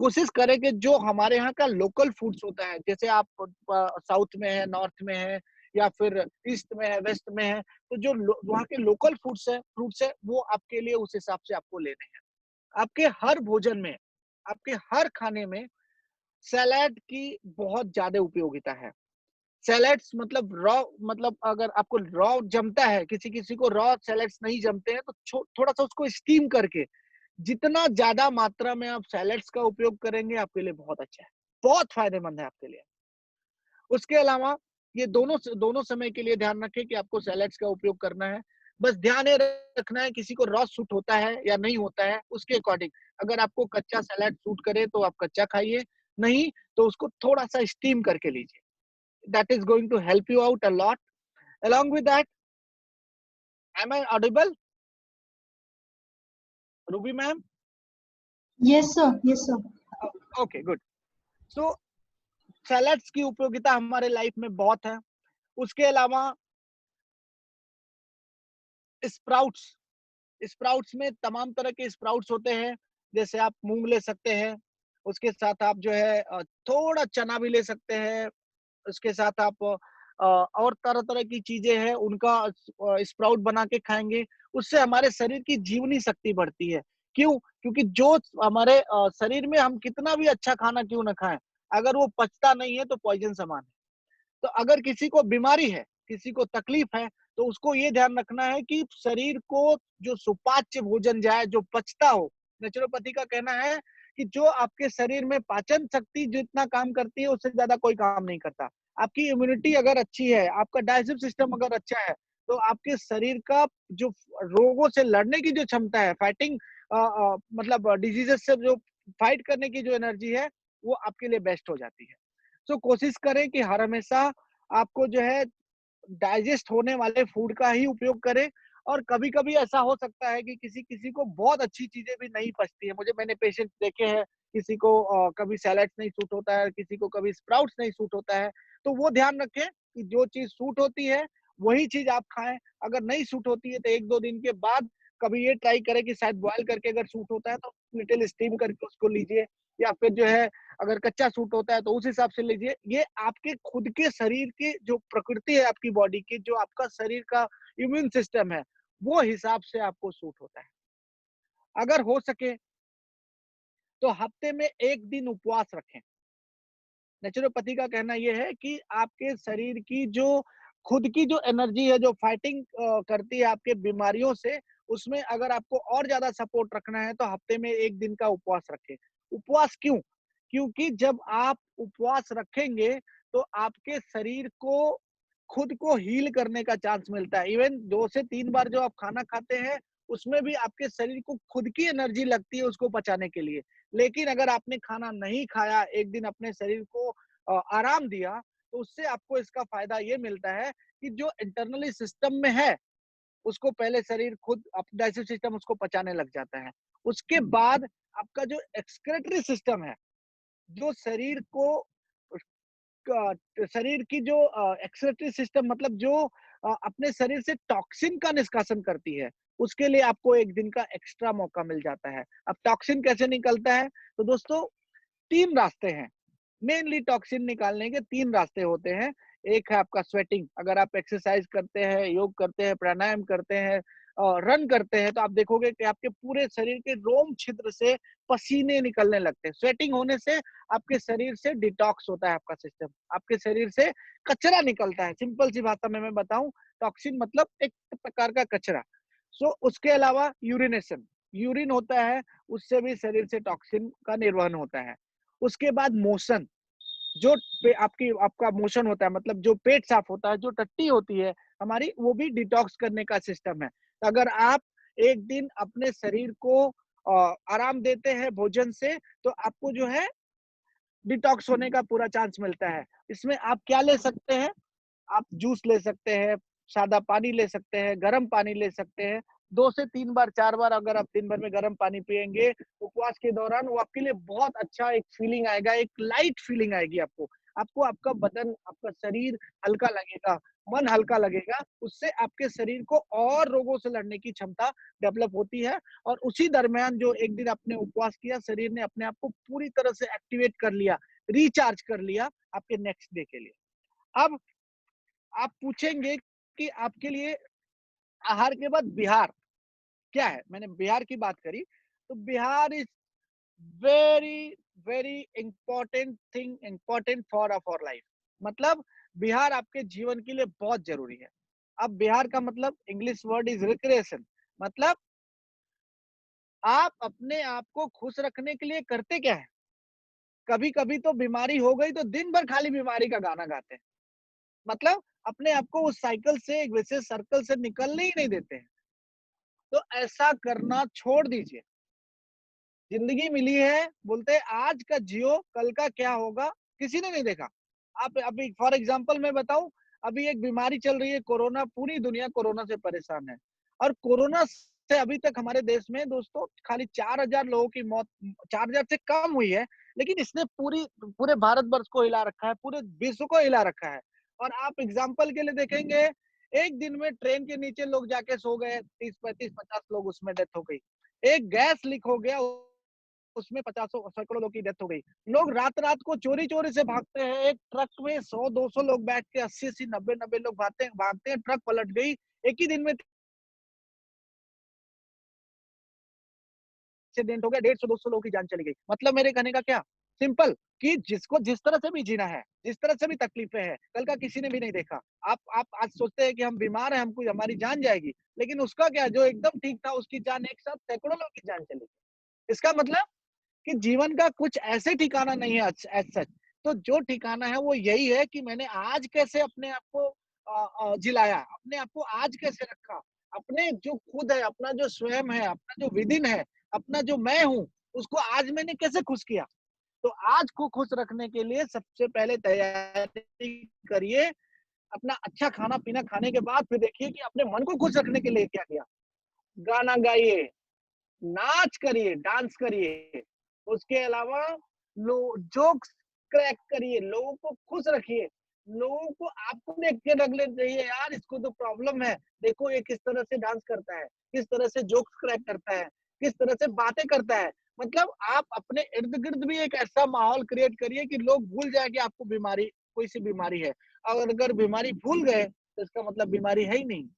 कोशिश करें कि जो हमारे यहाँ का लोकल फूड्स होता है, जैसे आप साउथ में है, नॉर्थ में है, या फिर ईस्ट में है, वेस्ट में है, तो जो वहाँ के लोकल फ्रूट्स है वो आपके लिए उस हिसाब से आपको लेने हैं। आपके हर भोजन में, आपके हर खाने में सैलेड की बहुत ज्यादा उपयोगिता है। सैलेड्स मतलब रॉ, मतलब अगर आपको रॉ जमता है, किसी किसी को रॉ सैलेड्स नहीं जमते हैं, तो थोड़ा सा उसको स्टीम करके जितना ज्यादा मात्रा में आप सैलेड्स का उपयोग करेंगे आपके लिए बहुत अच्छा है, बहुत फायदेमंद है आपके लिए। उसके अलावा ये दोनों समय के लिए ध्यान रखें कि आपको सैलेड्स का उपयोग करना है। बस ध्यान ये रखना है किसी को रॉ सूट होता है या नहीं होता है उसके अकॉर्डिंग। अगर आपको कच्चा सलाद सूट करे तो आप कच्चा खाइए, नहीं तो उसको थोड़ा सा स्टीम करके लीजिए। That is going to help you out a lot. Along with that, am I audible? Ruby ma'am? Yes sir, yes sir. Okay, good. So salads की उपयोगिता हमारे लाइफ में बहुत है। उसके अलावा स्प्राउट्स, स्प्राउट्स में तमाम तरह के स्प्राउट्स होते हैं। जैसे आप मूंग ले सकते हैं, उसके साथ आप जो है थोड़ा चना भी ले सकते हैं, उसके साथ आप और तरह तरह की चीजें हैं उनका स्प्राउट बना के खाएंगे। उससे हमारे शरीर की जीवनी शक्ति बढ़ती है। क्यों? क्योंकि जो हमारे शरीर में हम कितना भी अच्छा खाना क्यों ना खाएं, अगर वो पचता नहीं है तो पॉइजन समान है। तो अगर किसी को बीमारी है, किसी को तकलीफ है, तो उसको ये ध्यान रखना है कि शरीर को जो सुपाच्य भोजन जाए, जो पचता हो। नेचुरोपैथी का कहना है कि जो आपके शरीर में पाचन शक्ति जितना काम करती है उससे ज्यादा कोई काम नहीं करता। आपकी इम्यूनिटी अगर अच्छी है, आपका डाइजेस्टिव सिस्टम अगर अच्छा है, तो आपके शरीर का जो रोगों से लड़ने की जो क्षमता है, फाइटिंग मतलब डिजीजेस से जो फाइट करने की जो एनर्जी है, वो आपके लिए बेस्ट हो जाती है। तो कोशिश करें कि हर हमेशा आपको जो है डाइजेस्ट होने वाले फूड का ही उपयोग करें। और कभी कभी ऐसा हो सकता है कि किसी किसी को बहुत अच्छी चीजें भी नहीं पचती है। मैंने पेशेंट देखे हैं, किसी को कभी सैलेड्स नहीं सूट होता है, किसी को कभी स्प्राउट्स नहीं सूट होता है। तो वो ध्यान रखें कि जो चीज सूट होती है वही चीज आप खाएं। अगर नहीं सूट होती है तो 1-2 दिन के बाद कभी ये ट्राई करें कि शायद बॉयल करके अगर सूट होता है तो लिटिल स्टीम करके उसको लीजिए, या फिर जो है अगर कच्चा सूट होता है तो उस हिसाब से लीजिए। ये आपके खुद के शरीर की जो प्रकृति है, आपकी बॉडी की, जो आपका शरीर का इम्यून सिस्टम है, वो हिसाब से आपको सूट होता है। अगर हो सके तो हफ्ते में 1 दिन उपवास रखें। नेचुरोपैथी का कहना यह है कि आपके शरीर की जो खुद की जो एनर्जी है, जो फाइटिंग करती है आपके बीमारियों से, उसमें अगर आपको और ज्यादा सपोर्ट रखना है तो हफ्ते में 1 दिन का उपवास रखें। उपवास क्यों? क्योंकि जब आप उपवास रखेंगे तो आपके शरीर को खुद को हील करने का चांस मिलता है। इवन 2 से 3 बार जो आप खाना खाते हैं उसमें भी आपके शरीर को खुद की एनर्जी लगती है उसको पचाने के लिए। लेकिन अगर आपने खाना नहीं खाया, 1 दिन अपने शरीर को आराम दिया, तो उससे आपको इसका फायदा ये मिलता है कि जो इंटरनली सिस्टम में है उसको पहले शरीर खुद डाइजेस्टिव सिस्टम उसको पचाने लग जाता है। उसके बाद आपका जो एक्सक्रेटरी सिस्टम है, जो शरीर को शरीर की जो एक्सक्रेटरी सिस्टम मतलब जो अपने शरीर से टॉक्सिन का निष्कासन करती है, उसके लिए आपको 1 दिन का एक्स्ट्रा मौका मिल जाता है। अब टॉक्सिन कैसे निकलता है? तो दोस्तों 3 रास्ते हैं। मेनली टॉक्सिन निकालने के 3 रास्ते होते हैं। एक है आपका स्वेटिंग। अगर आप एक्सरसाइज करते हैं, योग करते हैं, प्राणायाम करते हैं और रन करते हैं, तो आप देखोगे कि आपके पूरे शरीर के रोम छिद्र से पसीने निकलने लगते हैं। स्वेटिंग होने से आपके शरीर से डिटॉक्स होता है आपका सिस्टम, आपके शरीर से कचरा निकलता है। सिंपल सी भाषा में मैं बताऊं, टॉक्सिन मतलब एक प्रकार का कचरा। सो उसके अलावा यूरिनेशन, यूरिन होता है, उससे भी शरीर से टॉक्सिन का निर्वहन होता है। उसके बाद मोशन, जो आपका मोशन होता है, मतलब जो पेट साफ होता है, जो टट्टी होती है हमारी, वो भी डिटॉक्स करने का सिस्टम है। तो अगर आप 1 दिन अपने शरीर को आराम देते हैं भोजन से, तो आपको जो है डिटॉक्स होने का पूरा चांस मिलता है। इसमें आप क्या ले सकते हैं? आप जूस ले सकते हैं, सादा पानी ले सकते हैं, गर्म पानी ले सकते हैं। 2 से 3 बार 4 बार अगर आप दिन भर में गर्म पानी पिएंगे उपवास के दौरान, वो आपके लिए बहुत अच्छा एक फीलिंग आएगा, एक लाइट फीलिंग आएगी आपको। आपको आपका बदन, आपका शरीर हल्का लगेगा, मन हल्का लगेगा। उससे आपके शरीर को और रोगों से लड़ने की क्षमता डेवलप होती है। और उसी दरमियान जो 1 दिन आपने उपवास किया, शरीर ने अपने आप को पूरी तरह से एक्टिवेट कर लिया, रिचार्ज कर लिया आपके नेक्स्ट डे के लिए। अब आप पूछेंगे कि आपके लिए आहार के बाद विहार क्या है? मैंने बिहार की बात करी, तो बिहार is very very important thing, important for our life. मतलब बिहार आपके जीवन के लिए बहुत जरूरी है। अब बिहार का मतलब इंग्लिश वर्ड इज रिक्रिएशन। मतलब आप अपने आप को खुश रखने के लिए करते क्या है? कभी कभी तो बीमारी हो गई तो दिन भर खाली बीमारी का गाना गाते हैं। मतलब अपने आप को उस साइकिल से, एक विशेष सर्कल से निकलने ही नहीं देते हैं। तो ऐसा करना छोड़ दीजिए। जिंदगी मिली है, बोलते हैं आज का जियो, कल का क्या होगा किसी ने नहीं देखा। आप अभी फॉर एग्जांपल मैं बताऊं, अभी एक बीमारी चल रही है कोरोना, पूरी दुनिया कोरोना से परेशान है। और कोरोना से अभी तक हमारे देश में दोस्तों खाली 4000 लोगों की मौत, 4000 से कम हुई है, लेकिन इसने पूरे भारतवर्ष को हिला रखा है, पूरे विश्व को हिला रखा है। और आप एग्जाम्पल के लिए देखेंगे, एक दिन में ट्रेन के नीचे लोग जाके सो गए, 30-35-50 लोग उसमें डेथ हो गई। एक गैस लीक हो गया, उसमें 50 सैकड़ों लोग की डेथ हो गई। लोग रात रात को चोरी चोरी से भागते हैं, एक ट्रक में 100-200 लोग बैठ के 80-80 90-90 लोग भागते हैं, ट्रक पलट गई। एक ही दिन में एक्सीडेंट हो गया, 150-200 लोगों की जान चली गई। मतलब मेरे कहने का क्या, सिंपल, कि जिसको जिस तरह से भी जीना है, जिस तरह से भी तकलीफें हैं, कल का किसी ने भी नहीं देखा। आप आज सोचते हैं कि हम बीमार हैं, हमको हमारी जान जाएगी, लेकिन उसका क्या, जो एकदम ठीक था उसकी जान एक साथ सैकड़ों लोगों की जान चली गई। इसका मतलब कि जीवन का कुछ ऐसे ठिकाना नहीं है एज सच। तो जो ठिकाना है वो यही है कि मैंने आज कैसे अपने आप को जिलाया, अपने आप को आज कैसे रखा, अपने जो खुद है, अपना जो स्वयं है, अपना जो विदिन है, अपना जो मैं हूँ, उसको आज मैंने कैसे खुश किया। तो आज को खुश रखने के लिए सबसे पहले तैयारी करिए। अपना अच्छा खाना पीना खाने के बाद फिर देखिए कि अपने मन को खुश रखने के लिए क्या किया। गाना गाइए, नाच करिए, डांस करिए, उसके अलावा जोक्स क्रैक करिए, लोगों को खुश रखिए, लोगों को आपको देख के रगले चाहिए, यार इसको तो प्रॉब्लम है, देखो ये किस तरह से डांस करता है, किस तरह से जोक्स क्रैक करता है, किस तरह से बातें करता है। मतलब आप अपने इर्द गिर्द भी एक ऐसा माहौल क्रिएट करिए कि लोग भूल जाए कि आपको बीमारी, कोई सी बीमारी है। और अगर बीमारी भूल गए तो इसका मतलब बीमारी है ही नहीं।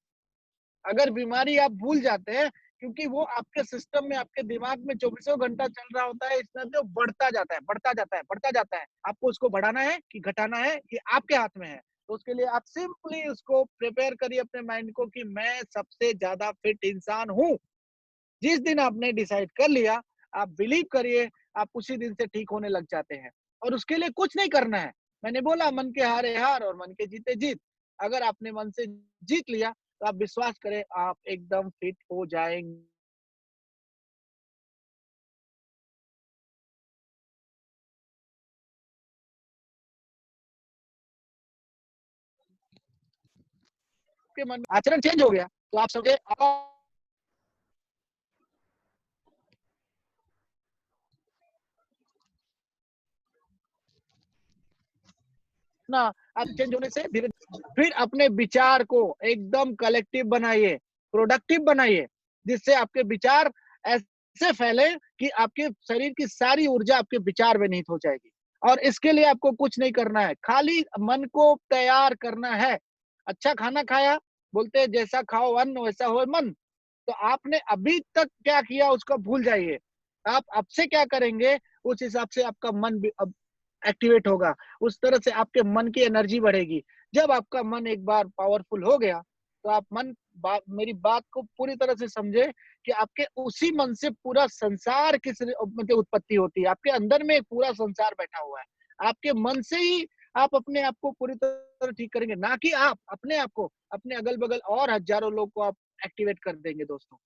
अगर बीमारी आप भूल जाते हैं, क्योंकि वो आपके सिस्टम में, आपके दिमाग में चौबीसों घंटा चल रहा होता है, इसमें तो बढ़ता जाता है, बढ़ता जाता है, बढ़ता जाता है। आपको उसको बढ़ाना है कि घटाना है, कि आपके हाथ में है। तो उसके लिए आप सिंपली उसको प्रिपेयर करिए अपने माइंड को कि मैं सबसे ज्यादा फिट इंसान हूँ। जिस दिन आपने डिसाइड कर लिया, आप बिलीव करिए, आप उसी दिन से ठीक होने लग जाते हैं। और उसके लिए कुछ नहीं करना है। मैंने बोला मन के हारे हार और मन के जीते जीत। अगर आपने मन से जीत लिया तो आप विश्वास करें, आप एकदम फिट हो जाएंगे। आपके मन में आचरण चेंज हो गया तो आप समझे ना। आप चेंज होने से धीरे, फिर अपने विचार को एकदम कलेक्टिव बनाइए, प्रोडक्टिव बनाइए, जिससे आपके विचार ऐसे फैले कि आपके शरीर की सारी ऊर्जा आपके विचार में निहित हो जाएगी। और इसके लिए आपको कुछ नहीं करना है, खाली मन को तैयार करना है। अच्छा खाना खाया, बोलते हैं जैसा खाओ अन्न वैसा हो मन। तो आपने अभी तक क्या किया उसको भूल जाइए। आप अब से क्या करेंगे उस हिसाब से आपका मन भी अब एक्टिवेट होगा, उस तरह से आपके मन की एनर्जी बढ़ेगी। जब आपका मन एक बार पावरफुल हो गया तो आप मेरी बात को पूरी तरह से समझे कि आपके उसी मन से पूरा संसार किस मतलब उत्पत्ति होती है। आपके अंदर में एक पूरा संसार बैठा हुआ है। आपके मन से ही आप अपने आप को पूरी तरह ठीक करेंगे, ना कि आप अपने आप को, अपने अगल बगल और हजारों लोग को आप एक्टिवेट कर देंगे दोस्तों।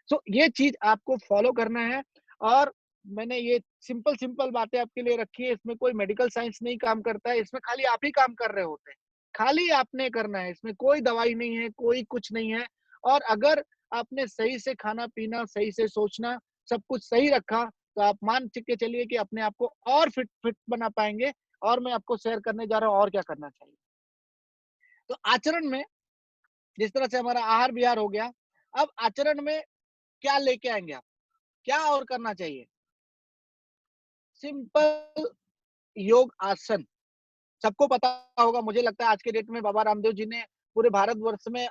सो ये चीज आपको फॉलो करना है। और मैंने ये सिंपल सिंपल बातें आपके लिए रखी है, इसमें कोई मेडिकल साइंस नहीं काम करता है, इसमें खाली आप ही काम कर रहे होते हैं, खाली आपने करना है, इसमें कोई दवाई नहीं है, कोई कुछ नहीं है। और अगर आपने सही से खाना पीना, सही से सोचना, सब कुछ सही रखा तो आप मान के चलिए कि अपने आप को और फिट फिट बना पाएंगे। और मैं आपको शेयर करने जा रहा हूँ और क्या करना चाहिए। तो आचरण में जिस तरह से हमारा आहार विहार हो गया, अब आचरण में क्या लेके आएंगे आप, क्या और करना चाहिए। सिंपल योग आसन, सबको पता होगा, मुझे लगता है आज के डेट में बाबा रामदेव जी ने पूरे भारतवर्ष में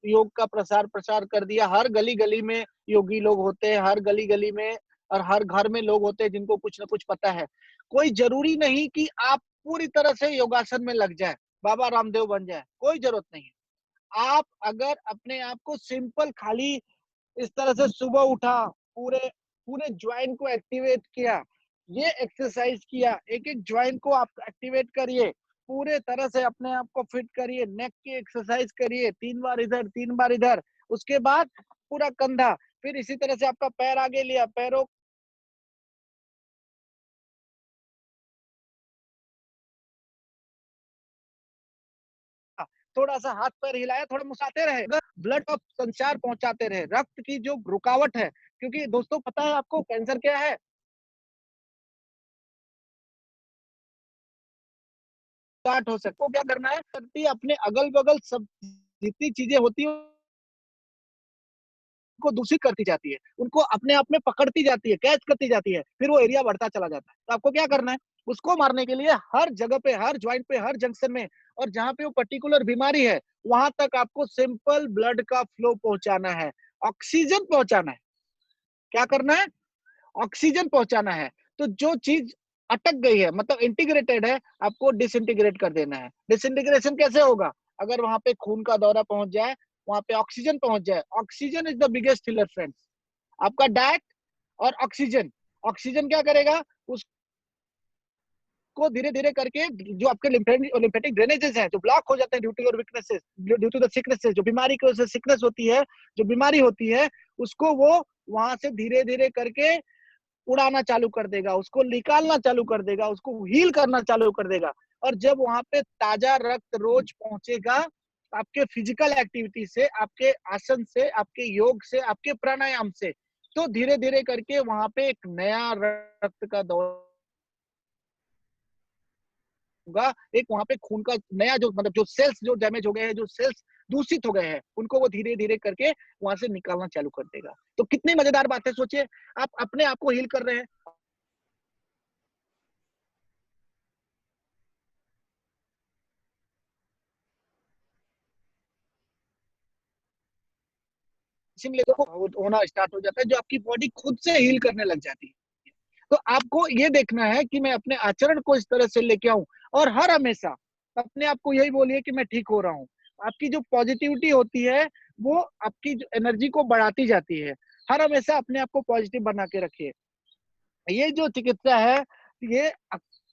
योग का प्रसार प्रसार कर दिया। हर गली गली में योगी लोग होते हैं, हर गली गली में और हर घर में लोग होते हैं जिनको कुछ ना कुछ पता है। कोई जरूरी नहीं कि आप पूरी तरह से योगासन में लग जाए, बाबा रामदेव बन जाए, कोई जरूरत नहीं है। आप अगर अपने आप को सिंपल खाली इस तरह से सुबह उठा, पूरे पूरे ज्वाइंट को एक्टिवेट किया, ये एक्सरसाइज किया, एक एक ज्वाइंट को आप एक्टिवेट करिए, पूरे तरह से अपने आप को फिट करिए, नेक की एक्सरसाइज करिए, 3 बार इधर 3 बार इधर, उसके बाद पूरा कंधा, फिर इसी तरह से आपका पैर आगे लिया, पैरों थोड़ा सा हाथ पैर हिलाया, थोड़ा मुसाते रहे, ब्लड का संचार पहुंचाते रहे, रक्त की जो रुकावट है, क्योंकि दोस्तों पता है आपको कैंसर क्या है? स्टार्ट हो सकता है, क्या करना है, करती अपने अगल बगल सब जितनी चीजें होती है को दूषित करती जाती है, उनको अपने आप में पकड़ती जाती है, कैच करती जाती है, फिर वो एरिया बढ़ता चला जाता है। तो आपको क्या करना है, उसको मारने के लिए हर जगह पे, हर ज्वाइंट पे, हर जंक्शन में, और जहां पे वो पर्टिकुलर बीमारी है वहां तक आपको सिंपल ब्लड का फ्लो पहुंचाना है, ऑक्सीजन पहुंचाना है। क्या करना है? ऑक्सीजन पहुंचाना है। तो जो चीज अटक गई है, मतलब इंटीग्रेटेड है, आपको डिसइंटीग्रेट कर देना है। डिसइंटीग्रेशन कैसे होगा? अगर वहां पे खून का दौरा पहुंच जाए, वहां पे ऑक्सीजन पहुंच जाए। Oxygen is the biggest healer friends. आपका डाइट और ऑक्सीजन, ऑक्सीजन क्या करेगा, उसको धीरे धीरे करके जो आपके लिम्फेटिक ड्रेनेजेस हैं जो ब्लॉक हो जाते हैं due to your weaknesses, due to the sicknesses, जो बीमारी की वजह से सिकनेस होती है, जो बीमारी होती है, उसको वो वहां से धीरे धीरे करके उड़ाना चालू कर देगा, उसको निकालना चालू कर देगा, उसको हील करना चालू कर देगा। और जब वहां पे ताजा रक्त रोज पहुंचेगा, आपके फिजिकल एक्टिविटी से, आपके आसन से, आपके योग से, आपके प्राणायाम से, तो धीरे धीरे करके वहां पे एक नया रक्त का दौरा होगा। एक वहां पे खून का नया जो, मतलब जो सेल्स जो डैमेज हो गए हैं, जो सेल्स दूषित हो गए हैं, उनको वो धीरे धीरे करके वहां से निकालना चालू कर देगा। तो कितनी मजेदार बात है, सोचिए आप अपने आप को हील कर रहे हैं। इसीलिए तो होना स्टार्ट हो जाता है, जो आपकी बॉडी खुद से हील करने लग जाती है। तो आपको ये देखना है कि मैं अपने आचरण को इस तरह से लेके आऊं, और हर हमेशा अपने आप को यही बोलिए कि मैं ठीक हो रहा हूँ। आपकी जो पॉजिटिविटी होती है वो आपकी जो एनर्जी को बढ़ाती जाती है। हर हमेशा अपने आप को पॉजिटिव बना के रखिए। ये जो चिकित्सा है, ये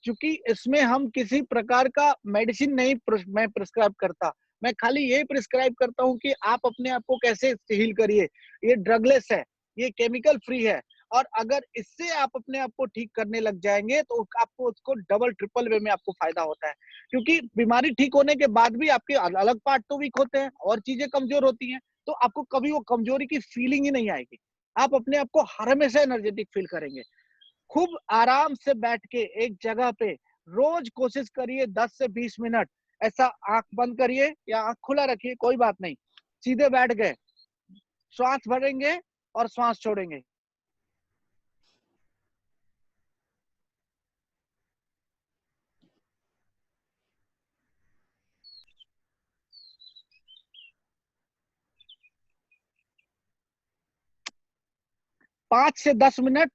चूंकि इसमें हम किसी प्रकार का मेडिसिन नहीं मैं प्रिस्क्राइब करता, मैं खाली ये प्रिस्क्राइब करता हूँ कि आप अपने आप को कैसे हील करिए। ये ड्रगलेस है, ये केमिकल फ्री है, और अगर इससे आप अपने आप को ठीक करने लग जाएंगे तो आपको उसको डबल ट्रिपल वे में आपको फायदा होता है। क्योंकि बीमारी ठीक होने के बाद भी आपके अलग पार्ट तो वीक होते हैं और चीजें कमजोर होती हैं, तो आपको कभी वो कमजोरी की फीलिंग ही नहीं आएगी। आप अपने आप को हर हमेशा एनर्जेटिक फील करेंगे। खूब आराम से बैठ के एक जगह पे रोज कोशिश करिए 10 से 20 मिनट, ऐसा आंख बंद करिए या आंख खुला रखिए, कोई बात नहीं, सीधे बैठ गए, श्वास भरेंगे और श्वास छोड़ेंगे। पांच से 10 मिनट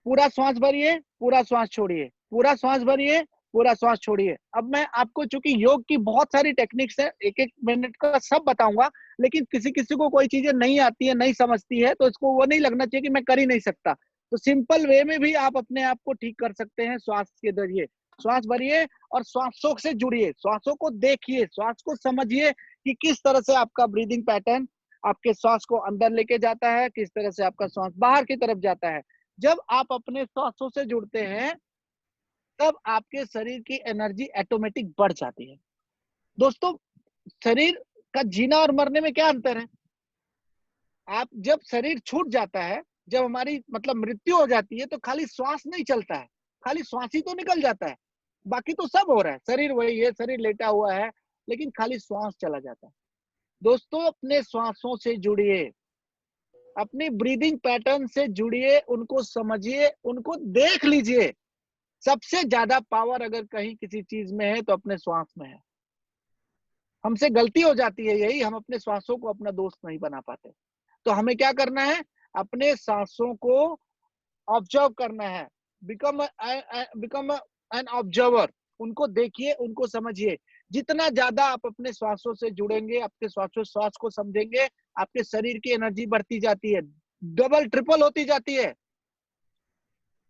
पूरा श्वास भरिए, पूरा श्वास छोड़िए, पूरा श्वास भरिए, पूरा श्वास छोड़िए। अब मैं आपको, चूंकि योग की बहुत सारी टेक्निक्स है, एक एक मिनट का सब बताऊंगा, लेकिन किसी किसी को कोई चीजें नहीं आती है, नहीं समझती है, तो इसको वो नहीं लगना चाहिए कि मैं कर ही नहीं सकता। तो सिंपल वे में भी आप अपने आप को ठीक कर सकते हैं श्वास के जरिए। श्वास भरिए और श्वासों से जुड़िए, श्वासों को देखिए, श्वास को समझिए कि किस तरह से आपका ब्रीदिंग पैटर्न आपके श्वास को अंदर लेके जाता है, किस तरह से आपका श्वास बाहर की तरफ जाता है। जब आप अपने श्वासों से जुड़ते हैं, तब आपके शरीर की एनर्जी ऑटोमेटिक बढ़ जाती है। दोस्तों, शरीर का जीना और मरने में क्या अंतर है? आप जब शरीर छूट जाता है, जब हमारी मतलब मृत्यु हो जाती है, तो खाली श्वास नहीं चलता है, खाली श्वास ही तो निकल जाता है, बाकी तो सब हो रहा है, शरीर वही है, शरीर लेटा हुआ है, लेकिन खाली श्वास चला जाता है। दोस्तों, अपने श्वासों से जुड़िए, अपनी ब्रीदिंग पैटर्न से जुड़िए, उनको समझिए, उनको देख लीजिए। सबसे ज्यादा पावर अगर कहीं किसी चीज में है तो अपने श्वास में है। हमसे गलती हो जाती है यही, हम अपने श्वासों को अपना दोस्त नहीं बना पाते। तो हमें क्या करना है? अपने सांसों को ऑब्जर्व करना है। Become an observer. उनको देखिए, उनको समझिए। जितना ज्यादा आप अपने श्वासों से जुड़ेंगे, आपके श्वास को समझेंगे, आपके शरीर की एनर्जी बढ़ती जाती है, डबल ट्रिपल होती जाती है।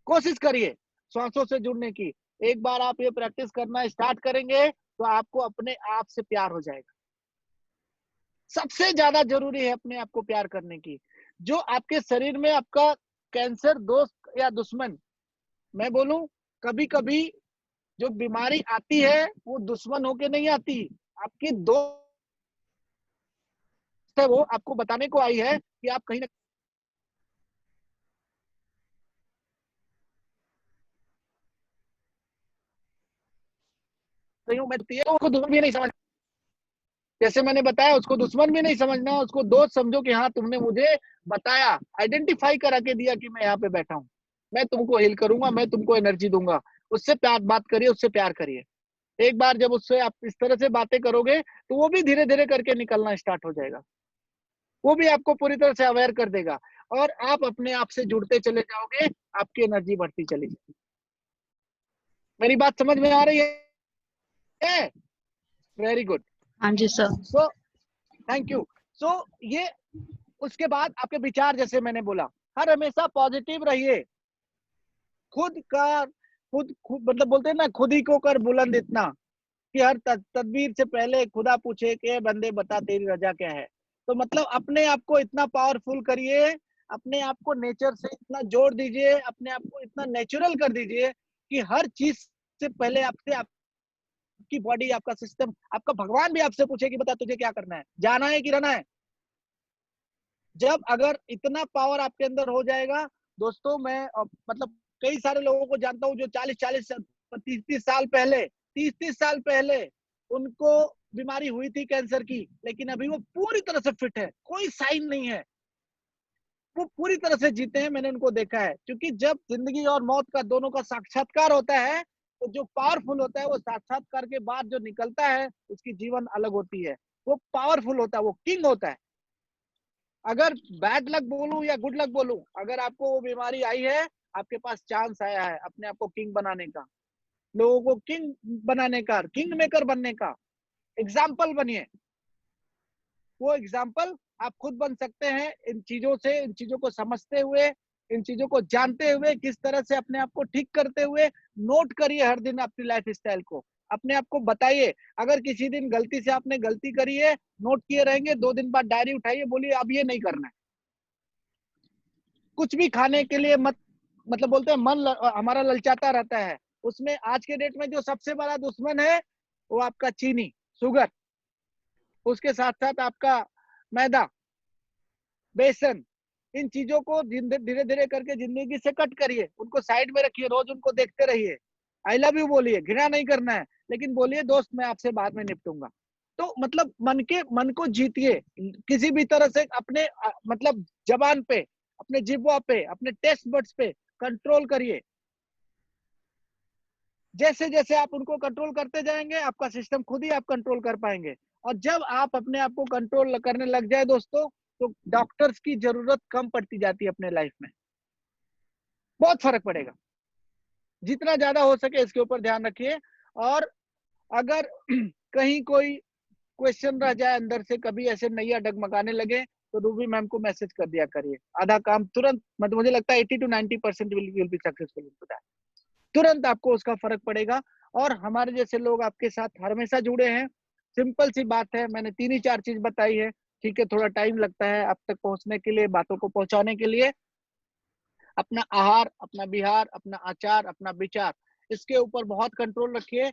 कोशिश करिए श्वासों से जुड़ने की। एक बार आप ये प्रैक्टिस करना स्टार्ट करेंगे तो आपको अपने आप से प्यार हो जाएगा। सबसे ज्यादा जरूरी है अपने आप को प्यार करने की। जो आपके शरीर में आपका कैंसर दोस्त या दुश्मन, मैं बोलूं कभी कभी जो बीमारी आती है वो दुश्मन होके नहीं आती, आपकी दोस्त है, वो आपको बताने को आई है कि आप कहीं ना कहीं मैं उसको दुश्मन भी नहीं समझ, जैसे मैंने बताया उसको दुश्मन भी नहीं समझना, उसको दोस्त समझो कि हाँ तुमने मुझे बताया, आइडेंटिफाई करा के दिया कि मैं यहाँ पे बैठा हूँ, मैं तुमको हील करूंगा, मैं तुमको एनर्जी दूंगा। उससे प्यार बात करिए, उससे प्यार करिए। एक बार जब उससे आप इस तरह से बातें करोगे तो वो भी धीरे धीरे करके निकलना स्टार्ट हो जाएगा, वो भी आपको पूरी तरह से अवेयर कर देगा और आप अपने आप से जुड़ते चले जाओगे, आपकी एनर्जी बढ़ती चली जाएगी। मेरी बात समझ में आ रही है? Very good. हाँ जी sir. So thank you. So ये उसके बाद आपके विचार, जैसे मैंने बोला, हर हमेशा पॉजिटिव रहिए। खुद का खुद मतलब बोलते हैं ना, खुद ही को कर बुलंद इतना कि हर तदबीर से पहले खुदा पूछे कि बंदे बता तेरी रजा क्या है। तो मतलब अपने आप को इतना पावरफुल करिए, अपने आप को नेचर से इतना जोड़ दीजिए, अपने आप को इतना नेचुरल कर दीजिए कि हर चीज से पहले आपसे आपकी बॉडी, आपका सिस्टम, आपका भगवान भी आपसे पूछे कि बता तुझे क्या करना है, जाना है कि रहना है। जब अगर इतना पावर आपके अंदर हो जाएगा दोस्तों, मैं मतलब कई सारे लोगों को जानता हूँ जो 40-40 30-30 साल पहले 30-30 साल पहले उनको बीमारी हुई थी कैंसर की, लेकिन अभी वो पूरी तरह से फिट है, कोई साइन नहीं है, वो पूरी तरह से जीते हैं। मैंने उनको देखा है, क्योंकि जब जिंदगी और मौत का दोनों का साक्षात्कार होता है तो जो पावरफुल होता है वो साक्षात्कार के बाद जो निकलता है उसकी जीवन अलग होती है, वो पावरफुल होता है, वो किंग होता है। अगर बैड लक बोलूं या गुड लक बोलूं, अगर आपको वो बीमारी आई है, आपके पास चांस आया है अपने आप को किंग बनाने का, लोगों को किंग बनाने का, किंग मेकर बनने का। एग्जाम्पल बनिए, वो एग्जाम्पल आप खुद बन सकते हैं इन चीजों से, इन चीजों को समझते हुए, इन चीजों को जानते हुए, किस तरह से अपने आप को ठीक करते हुए। नोट करिए हर दिन अपनी लाइफ स्टाइल को, अपने आप को बताइए। अगर किसी दिन गलती से आपने गलती करी है, नोट किए रहेंगे, 2 दिन बाद डायरी उठाइए, बोलिए अब ये नहीं करना है। कुछ भी खाने के लिए मत, मतलब बोलते हैं मन हमारा ललचाता रहता है, उसमें आज के डेट में जो सबसे बड़ा दुश्मन है वो आपका चीनी, शुगर, उसके साथ साथ आपका मैदा, बेसन। इन चीजों को धीरे धीरे करके जिंदगी से कट करिए, उनको साइड में रखिए, रोज उनको देखते रहिए। आई लव यू बोलिए, घृणा नहीं करना है, लेकिन बोलिए दोस्त मैं आपसे बाद में निपटूंगा। तो मतलब मन को जीतिए किसी भी तरह से, अपने मतलब जबान पे, अपने जिह्वा पे, अपने टेस्ट बड्स पे कंट्रोल करिए। जैसे जैसे आप उनको कंट्रोल करते जाएंगे, आपका सिस्टम खुद ही आप कंट्रोल कर पाएंगे। और जब आप अपने आप को कंट्रोल करने लग जाए दोस्तों, तो डॉक्टर्स की जरूरत कम पड़ती जाती है अपने लाइफ में, बहुत फर्क पड़ेगा। जितना ज्यादा हो सके इसके ऊपर ध्यान रखिए। और अगर कहीं कोई क्वेश्चन रह जाए अंदर से, कभी ऐसे नैया डगमगाने लगे, तो रूबी मैम को मैसेज कर दिया करिए, आधा काम तुरंत, मतलब मुझे लगता है 80 to 90% will be successful in that. तुरंत आपको उसका फर्क पड़ेगा। और हमारे जैसे लोग आपके साथ हमेशा जुड़े हैं। सिंपल सी बात है, मैंने 3 ही 4 चीज बताई है, ठीक है, थोड़ा टाइम लगता है आप तक पहुंचने के लिए, बातों को पहुंचाने के लिए। अपना आहार, अपना विहार, अपना आचार, अपना विचार, इसके ऊपर बहुत कंट्रोल रखिए।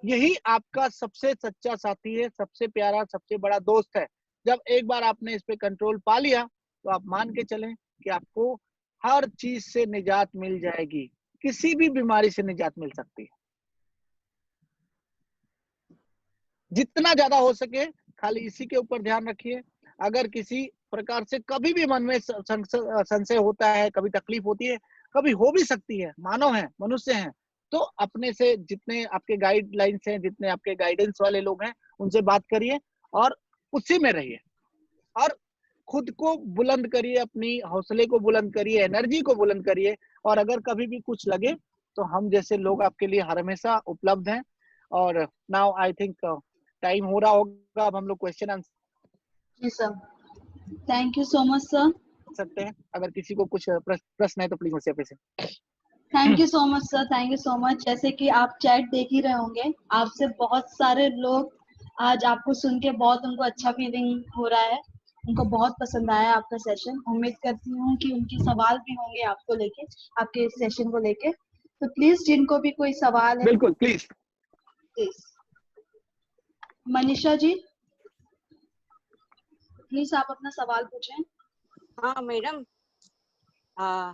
यही आपका सबसे सच्चा साथी है, सबसे प्यारा, सबसे बड़ा दोस्त है। जब एक बार आपने इस पे कंट्रोल पा लिया तो आप मान के चलें कि आपको हर चीज से निजात मिल जाएगी, किसी भी बीमारी से निजात मिल सकती है। जितना ज्यादा हो सके खाली इसी के ऊपर ध्यान रखिए। अगर किसी प्रकार से कभी भी मन में संशय होता है, कभी तकलीफ होती है, कभी हो भी सकती है, मानव है, मनुष्य हैं, तो अपने से जितने आपके गाइडलाइंस हैं, जितने आपके गाइडेंस वाले लोग हैं, उनसे बात करिए और उसी में रहिए। और खुद को बुलंद करिए, अपनी हौसले को बुलंद करिए, एनर्जी को बुलंद करिए। और अगर कभी भी कुछ लगे तो हम जैसे लोग आपके लिए हर हमेशा उपलब्ध हैं। और नाउ आई थिंक टाइम हो रहा होगा, अब हम लोग क्वेश्चन आंसर जी sir, thank you so much sir. सकते हैं। अगर किसी को कुछ प्रश्न है तो प्लीज मुझसे पूछें। Thank you so much sir, thank you so much. जैसे कि आप चैट देख ही रहे होंगे, आपसे बहुत सारे लोग आज आपको सुन के बहुत उनको अच्छा फीलिंग हो रहा है, उनको बहुत पसंद आया आपका सेशन। उम्मीद करती हूँ कि उनके सवाल भी होंगे आपको लेके, आपके इस सेशन को लेके। तो प्लीज जिनको भी कोई सवाल है, बिल्कुल please. Please Manisha ji, please आप अपना सवाल पूछें। हाँ मैडम,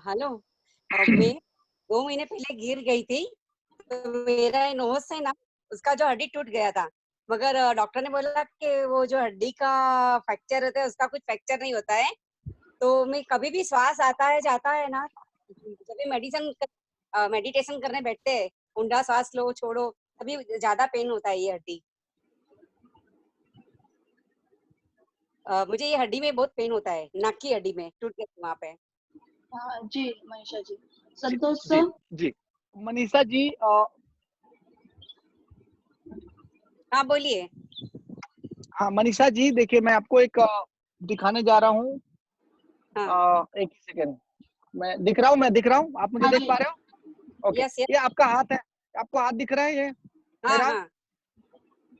हेलो। मैं 2 महीने पहले गिर गई थी, तो मेरा नोज है ना, उसका जो हड्डी टूट गया था, मगर डॉक्टर ने बोला कि वो जो हड्डी का फ्रैक्चर होता है उसका कुछ फ्रैक्चर नहीं होता है। तो मैं कभी भी श्वास आता है जाता है ना, जब भी मेडिटेशन करने बैठते हैं, ऊंडा सांस लो छोड़ो, तभी ज्यादा पेन होता है ये हड्डी। मुझे ये हड्डी में बहुत पेन होता है, नाक की हड्डी में टूट गया वहाँ पे। जी मनीषा जी। संतोष जी सर। जी मनीषा जी, हाँ बोलिए। हाँ मनीषा जी, देखिए मैं आपको एक दिखाने जा रहा हूँ। हाँ एक सेकेंड, मैं दिख रहा हूँ, आप मुझे हाँ देख जी। पा रहे हो? Okay, yes yes. ये आपका हाथ है, आपको हाथ दिख रहा है? ये हाँ मेरा, हाँ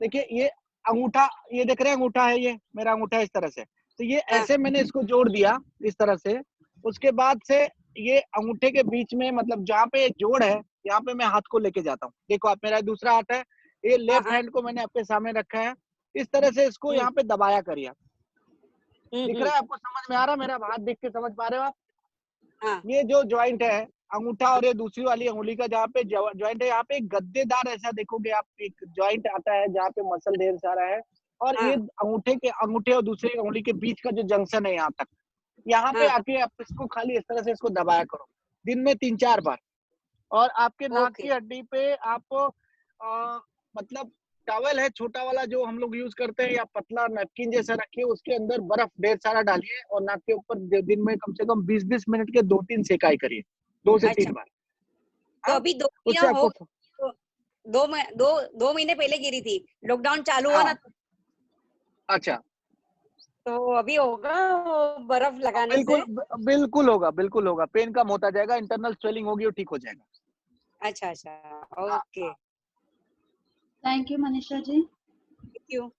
देखिए ये अंगूठा, ये देख रहे हैं अंगूठा है, ये मेरा अंगूठा है इस तरह से। तो ये हाँ ऐसे मैंने इसको जोड़ दिया इस तरह से। उसके बाद से ये अंगूठे के बीच में, मतलब जहाँ पे जोड़ है, यहाँ पे मैं हाथ को लेके जाता हूँ। देखो आप, मेरा दूसरा हाथ है, ये हाँ लेफ्ट हाँ। हैंड को मैंने आपके सामने रखा है। इस तरह से इसको यहाँ पे दबाया करिए। दिख रहा है आपको? समझ में आ रहा है? मेरा हाथ देख के समझ पा रहे हो आप? हाँ ये जो जॉइंट है अंगूठा और ये दूसरी वाली अंगुली का, जहाँ पे जॉइंट है, यहाँ पे एक गद्देदार ऐसा देखोगे आप, एक जॉइंट आता है जहाँ पे मसल ढेर सारा है। और हाँ ये अंगूठे और दूसरी अंगुली के बीच का जो जंक्शन है, यहाँ तक, यहाँ पे हाँ। आके आप इसको खाली इस तरह से इसको दबाया करो, दिन में 3-4 बार। और आपके नाक ओके की हड्डी पे आप मतलब टॉवल है छोटा वाला जो हम लोग यूज करते हैं, या पतला नैपकिन जैसा रखिए, उसके अंदर बर्फ ढेर सारा डालिए और नाक के ऊपर दिन में कम से कम 20-20 मिनट के 2-3 सेकाई करिए, 2 से 3 अच्छा। बार। तो हाँ, अभी 2 उससे महीना हो आपको तो 2 महीने पहले गिरी थी, लॉकडाउन चालू हुआ हाँ, ना, अच्छा, तो अभी होगा वो बर्फ लगाने से। बिल्कुल होगा, पेन कम होता जाएगा, इंटरनल स्वेलिंग होगी और ठीक हो जाएगा। अच्छा अच्छा। हाँ, okay, thank you Manisha ji. Thank you.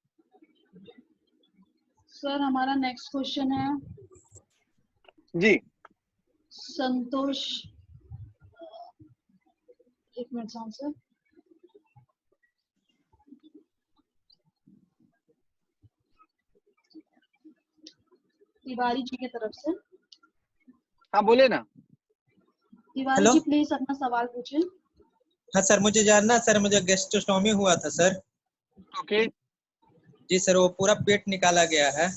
Sir हमारा नेक्स्ट क्वेश्चन है जी संतोष, एक मिनट सर। तिवारी जी की तरफ से। हाँ, बोले ना। तिवारी हेलो। जी प्लीज अपना सवाल पूछें। हाँ सर, मुझे जानना है सर, मुझे गैस्ट्रोस्टोमी हुआ था सर। ओके जी सर, वो पूरा पेट निकाला गया है।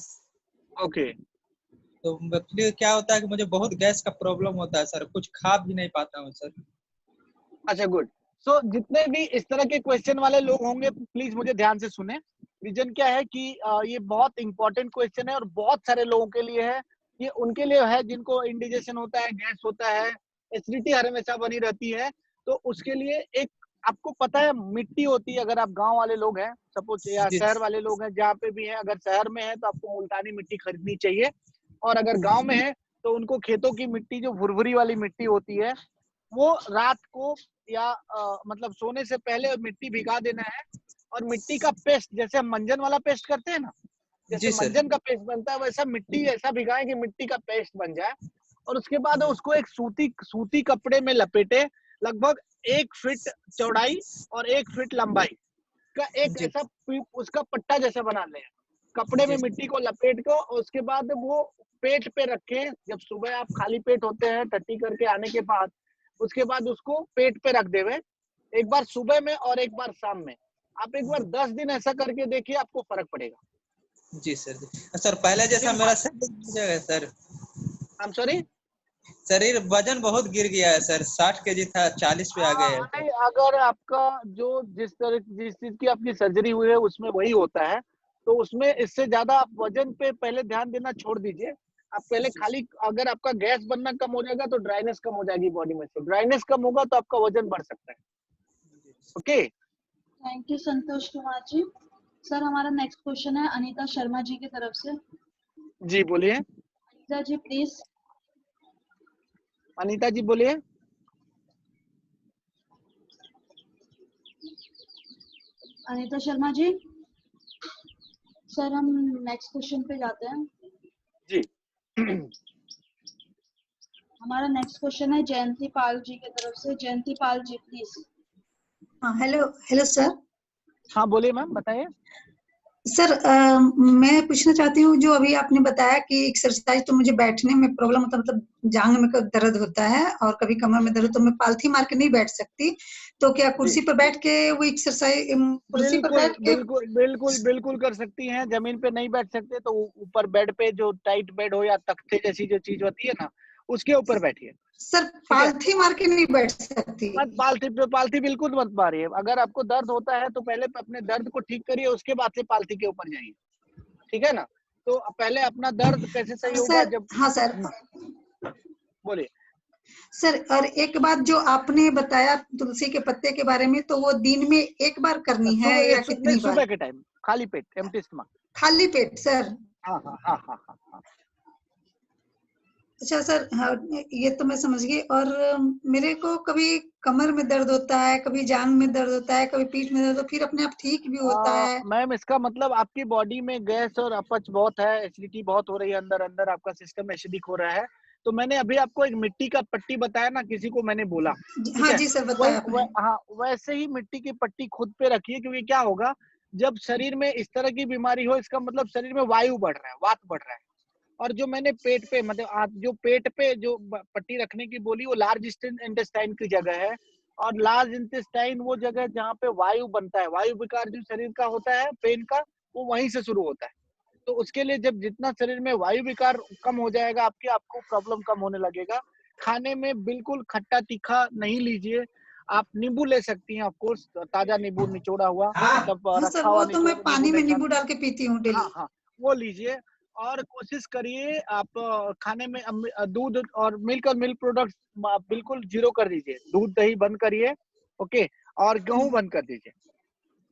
ओके तो एक्चुअली क्या होता है कि मुझे बहुत गैस का प्रॉब्लम होता है सर, कुछ खा भी नहीं पाता हूँ सर। अच्छा, गुड। सो जितने भी इस तरह के क्वेश्चन वाले लोग होंगे, प्लीज मुझे ध्यान से सुने। रीजन क्या है कि ये बहुत इंपॉर्टेंट क्वेश्चन है और बहुत सारे लोगों के लिए है। ये उनके लिए है जिनको इंडिजेशन होता है, गैस होता है, एसिडिटी हर हमेशा बनी रहती है। तो उसके लिए एक, आपको पता है मिट्टी होती है, अगर आप गांव वाले लोग हैं सपोज, या जी शहर वाले लोग हैं जहाँ पे भी हैं, अगर शहर में है तो आपको मुल्तानी मिट्टी खरीदनी चाहिए, और अगर गांव में है तो उनको खेतों की मिट्टी, जो भुरभुरी वाली मिट्टी होती है, वो रात को या मतलब सोने से पहले मिट्टी भिगा देना है। और मिट्टी का पेस्ट, जैसे हम मंजन वाला पेस्ट करते हैं ना, जैसे जी सर। मंजन का पेस्ट बनता है, वैसा मिट्टी ऐसा भिगाएं कि मिट्टी का पेस्ट बन जाए। और उसके बाद उसको एक सूती कपड़े में लपेटे, लगभग 1 फीट चौड़ाई और 1 फीट लंबाई का एक जी ऐसा उसका पट्टा जैसा बना लें, कपड़े में जी मिट्टी को लपेट को। और उसके बाद वो पेट पे रखें। जब सुबह आप खाली पेट होते हैं टट्टी करके आने के बाद, उसके बाद उसको पेट पे रख देवे, एक बार सुबह में और एक बार शाम में। आप एक बार 10 दिन ऐसा करके देखिए, आपको फर्क पड़ेगा। जी सर। सर पहले जैसा मेरा शरीर हो जाएगा सर। आई एम सॉरी, शरीर वजन बहुत गिर गया है सर, 60 केजी था 40 पे आ गया है सर। नहीं, अगर आपका जो जिस चीज की आपकी सर्जरी हुई है उसमें वही होता है, तो उसमें इससे ज्यादा आप वजन पे पहले ध्यान देना छोड़ दीजिए। आप पहले खाली, अगर आपका गैस बनना कम हो जाएगा तो ड्राइनेस कम हो जाएगी बॉडी में से, ड्राइनेस कम होगा तो आपका वजन बढ़ सकता है। Okay, thank you Santosh Kumar ji. Sir हमारा नेक्स्ट क्वेश्चन है अनीता शर्मा जी की तरफ से। जी बोलिए। अनीता जी प्लीज। अनीता जी बोलिए। अनीता शर्मा जी, सर हम नेक्स्ट क्वेश्चन पे जाते हैं। जी। हमारा नेक्स्ट क्वेश्चन है जयंती पाल जी की तरफ से। जयंती पाल जी प्लीज। हाँ, हेलो हेलो सर। हाँ बोलिए मैम, बताइए। सर मैं पूछना चाहती हूँ, जो अभी आपने बताया कि एक्सरसाइज तो मुझे बैठने में प्रॉब्लम होता है, मतलब जांघ में दर्द होता है और कभी कमर में दर्द, तो मैं पालथी मार के नहीं बैठ सकती, तो क्या कुर्सी पर बैठ के वो एक्सरसाइज, कुर्सी पर बिल्कुल बैठ के? बिल्कुल बिल्कुल बिल्कुल कर सकती हैं। जमीन पे नहीं बैठ सकते तो ऊपर बेड पे, जो टाइट बेड हो या तख्ते जैसी जो चीज होती है ना, उसके ऊपर बैठिए। सर ठीक है, पालथी मार के नहीं बैठ सकती? मत पालथी बिल्कुल मत मारिए। अगर आपको दर्द होता है तो पहले अपने दर्द को ठीक करिए, उसके बाद से पालथी के ऊपर जाइए। ठीक है ना? तो पहले अपना दर्द कैसे सही होगा सर जब। हाँ सर। बोलिए। सर और एक बात जो आपने बताया तुलसी के पत्ते के बारे में, तो वो दिन में एक बार करनी है या कितनी बार? सुबह के टाइम, खाली पेट, एम्प्टी स्टमक। खाली पेट सर? हाँ हाँ हाँ हाँ हाँ हाँ। अच्छा सर, हाँ ये तो मैं समझ गई। और मेरे को कभी कमर में दर्द होता है, कभी जांघ में दर्द होता है, कभी पीठ में दर्द, तो फिर अपने आप ठीक भी होता है। मैम इसका मतलब आपकी बॉडी में गैस और अपच बहुत है, एसिडिटी बहुत हो रही है, अंदर अंदर आपका सिस्टम एसिडिक हो रहा है। तो मैंने अभी आपको एक मिट्टी का पट्टी बताया ना, किसी को मैंने बोला। हाँ जी सर, बताया आपने। हाँ वैसे ही मिट्टी की पट्टी खुद पे रखिए, क्योंकि क्या होगा जब शरीर में इस तरह की बीमारी हो, इसका मतलब शरीर में वायु बढ़ रहा है, वात बढ़ रहा है। और जो मैंने पेट पे, मतलब आप जो पेट पे जो पट्टी रखने की बोली, वो लार्ज इंटेस्टाइन की जगह है। और लार्ज इंटेस्टाइन वो जगह जहाँ पे वायु बनता है, वायु विकार जो शरीर का होता है पेन का, वो वहीं से शुरू होता है। तो उसके लिए जब जितना शरीर में वायु विकार कम हो जाएगा आपके, आपको प्रॉब्लम कम होने लगेगा। खाने में बिल्कुल खट्टा तीखा नहीं लीजिए। आप नींबू ले सकती हैं, ऑफ कोर्स, ताजा नींबू निचोड़ा हुआ, मतलब हाँ सर, रखा वो हुआ तो मैं नींबू पानी में नहीं नींबू खाना। डाल के पीती हूँ डेली। हाँ हाँ, वो लीजिए। और कोशिश करिए आप खाने में दूध और मिल्क प्रोडक्ट्स बिल्कुल जीरो कर दीजिए। दूध दही बंद करिए, ओके। और गेहूं बंद कर दीजिए,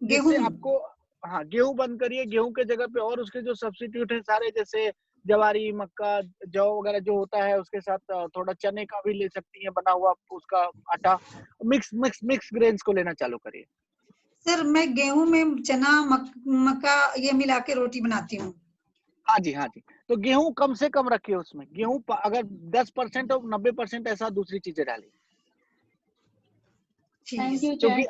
गेहूं? जिससे आपको, हाँ गेहूं बंद करिए। गेहूं के जगह पे और उसके जो सब्स्टिट्यूट है सारे, जैसे जवारी, मक्का, जौ वगैरह जो होता है, उसके साथ थोड़ा चने का भी ले सकती है बना हुआ उसका आटा। मिक्स ग्रेन्स को लेना चालू करिए। सर मैं गेहूं में चना मक्का ये मिला के रोटी बनाती हूँ। हाँ जी हाँ जी। तो गेहूं कम से कम रखिए उसमें। गेहूं अगर 10% और 90% ऐसा दूसरी चीजें डालिए, थैंक यू क्योंकि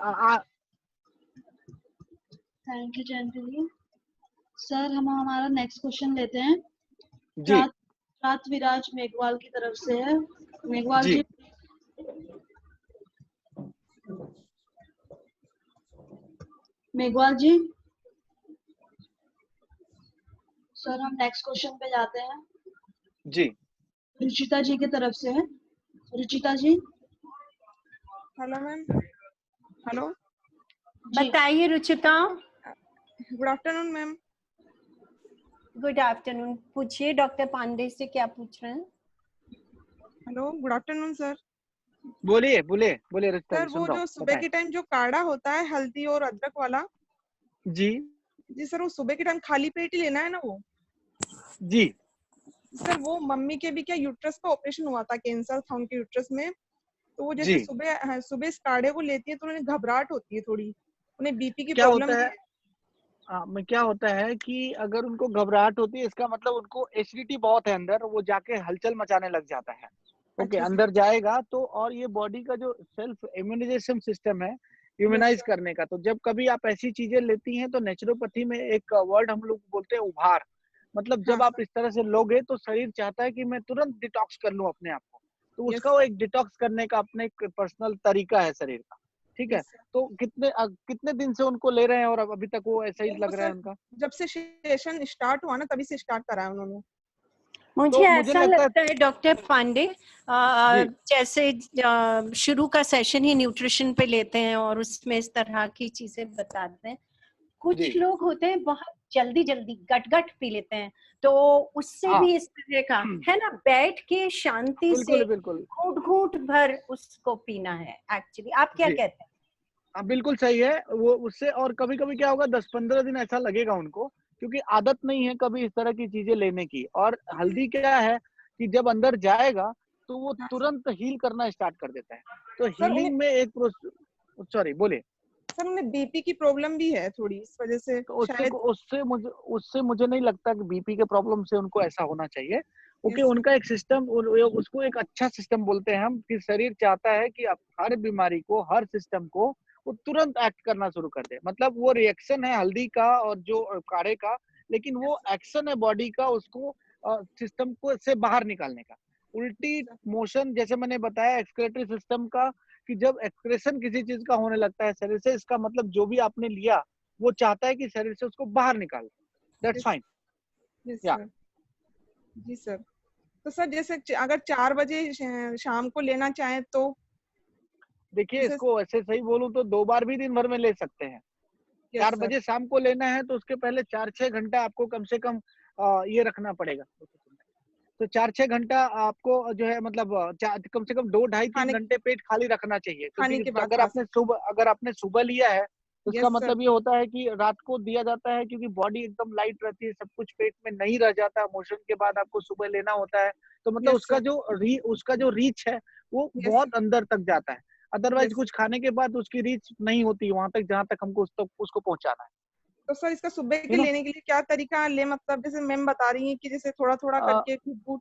thank you Jayanti ji. Sir हम हमारा नेक्स्ट क्वेश्चन लेते हैं। जी रात विराज मेघवाल की तरफ से है। मेघवाल जी। जी। मेघवाल जी। सर हम नेक्स्ट क्वेश्चन पे जाते हैं। जी। रुचिता जी की तरफ से है। Ruchita ji. Hello ma'am. Hello, बताइए Ruchita. Good afternoon ma'am. Good afternoon. पूछिए डॉक्टर पांडे से, क्या पूछ रहे हैं? Hello, good afternoon sir. बोलिए बोलिए बोलिए रुचिता सर जी, वो सुन रहा जो हूँ, सुबह बताएं। के टाइम जो काढ़ा होता है हल्दी और अदरक वाला, जी जी सर, वो सुबह के टाइम खाली पेट ही लेना है ना वो? जी। सर वो मम्मी के भी क्या यूट्रस का ऑपरेशन हुआ था, कैंसर था उनके यूट्रस में, तो वो जैसे जी सुबह इस काढ़े को लेती है तो उन्हें घबराहट होती है थोड़ी, उन्हें बीपी की क्या प्रॉब्लम होता भी है, है। में क्या होता है कि अगर उनको घबराहट होती है, इसका मतलब उनको एसिडिटी बहुत है अंदर, वो जाके हलचल मचाने लग जाता है। ओके, अच्छा सर। अंदर जाएगा तो, और ये बॉडी का जो सेल्फ इम्यूनाइजेशन सिस्टम है, इम्यूनाइज करने का, तो जब कभी आप ऐसी चीजें लेती हैं तो नेचुरोपैथी में एक वर्ड हम लोग बोलते हैं उभार। मतलब जब आप इस तरह से लोगे तो शरीर चाहता है कि मैं तुरंत डिटॉक्स कर लूं अपने आप को, तो उसका वो एक डिटॉक्स करने का अपने एक पर्सनल तरीका है शरीर का। ठीक है, तो कितने दिन से उनको ले रहे हैं और अभी तक वो ऐसा ही लग रहा है उनका? जब से सेशन स्टार्ट हुआ ना तभी से स्टार्ट करा है उन्होंने। मुझे तो ऐसा लगता है डॉक्टर पांडे, जैसे शुरू का सेशन ही न्यूट्रिशन पे लेते हैं और उसमें इस तरह की चीजें बताते हैं। कुछ लोग होते हैं बहुत जल्दी जल्दी गट पी लेते हैं, तो उससे भी इस तरह का है ना, बैठ के शांति से बिल्कुल घूंट भर उसको पीना है। एक्चुअली आप क्या कहते हैं? हाँ बिल्कुल सही है वो, उससे। और कभी कभी क्या होगा, 10-15 दिन ऐसा लगेगा उनको, क्योंकि आदत नहीं है कभी इस तरह की चीजें लेने की। और हल्दी क्या है कि जब अंदर जाएगा तो वो तुरंत हील करना स्टार्ट कर देता है। तो हीलिंग में एक सॉरी बोलिए। सर उन्हें बीपी की प्रॉब्लम भी है थोड़ी, इस वजह से तो शायद। उससे मुझे नहीं लगता कि बीपी के प्रॉब्लम से उनको ऐसा होना चाहिए। ओके, Yes, उनका एक सिस्टम, उसको एक अच्छा सिस्टम बोलते हैं हम, कि शरीर चाहता है कि हर बीमारी को, हर सिस्टम को वो तुरंत एक्ट करना शुरू कर दे। मतलब वो रिएक्शन है हल्दी का और जो काढ़े का, लेकिन वो एक्शन है बॉडी का उसको सिस्टम को से बाहर निकालने का। उल्टी मोशन, जैसे मैंने बताया एक्सक्रीटरी सिस्टम का, कि जब एक्सक्रेशन किसी चीज का होने लगता है शरीर से, इसका मतलब जो भी आपने लिया वो चाहता है कि शरीर से उसको बाहर निकाल। That's fine. यस या सर। जी सर। तो सर जैसे अगर 4 बजे शाम को लेना चाहें तो? देखिए, जैसे इसको ऐसे सही बोलूं तो 2 बार भी दिन भर में ले सकते हैं। 4 यस सर। बजे शाम को लेना है तो उसके पहले 4-6 घंटा आपको कम से कम ये रखना पड़ेगा। तो 4-6 घंटा आपको जो है मतलब कम से कम 2 ढाई 3 घंटे पेट खाली रखना चाहिए। खाने क्योंकि के बाद अगर आपने सुबह लिया है तो उसका यस सर। मतलब ये होता है कि रात को दिया जाता है, क्योंकि बॉडी एकदम लाइट रहती है, सब कुछ पेट में नहीं रह जाता। मोशन के बाद आपको सुबह लेना होता है, तो मतलब यस सर। उसका जो रीच है वो यस बहुत अंदर तक जाता है। Otherwise yes. कुछ खाने के बाद उसकी रीच नहीं होती वहां तक जहां तक हमको उसको पहुंचाना है। तो सर इसका सुबह के लेने के लिए क्या तरीका ले, मतलब जैसे मैम बता रही हैं कि जैसे थोड़ा थोड़ा करके घूट।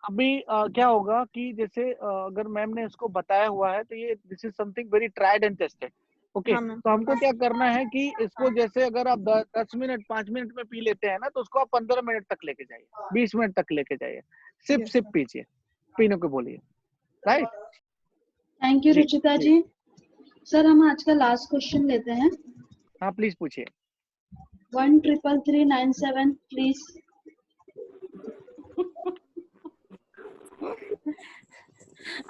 अभी क्या होगा कि जैसे अगर मैम ने इसको बताया हुआ है तो ये this is something very tried and tested. Okay, हाँ मैम। तो हमको क्या करना है कि इसको जैसे अगर आप 10 मिनट 5 मिनट में पी लेते हैं ना, तो उसको आप 15 मिनट तक लेके जाइए, 20 मिनट तक लेके जाइए, सिप यस सिप सर। पीजिए, पीने को बोलिए। राइट, थैंक यू जी रुचिता जी। जी। सर हम आज का लास्ट क्वेश्चन लेते हैं। हाँ प्लीज पूछिए। 13339 प्लीज।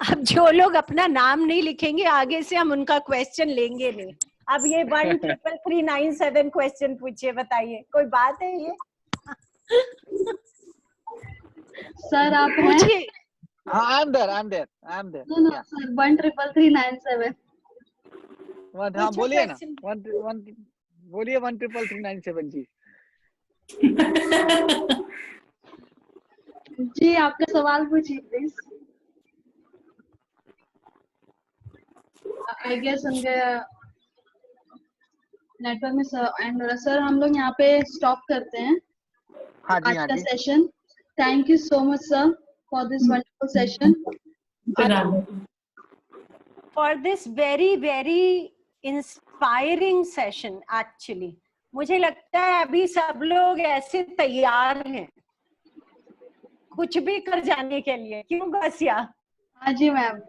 अब जो लोग अपना नाम नहीं लिखेंगे आगे से हम उनका क्वेश्चन लेंगे नहीं। अब ये 13339 क्वेश्चन पूछिए, बताइए कोई बात है ये? सर आप हैं? हाँ, I am there. No sir 13339 हाँ बोलिए ना, बोलिए 13339 जी। जी आपका सवाल पूछिए प्लीज। आई गेस उनके नेटवर्क में सर हम लोग यहाँ पे स्टॉप करते हैं आज का session. Thank you so much sir for this wonderful session, for this very very inspiring session. Actually मुझे लगता है अभी सब लोग ऐसे तैयार हैं कुछ भी कर जाने के लिए, क्यों गासिया? हाँ जी मैम,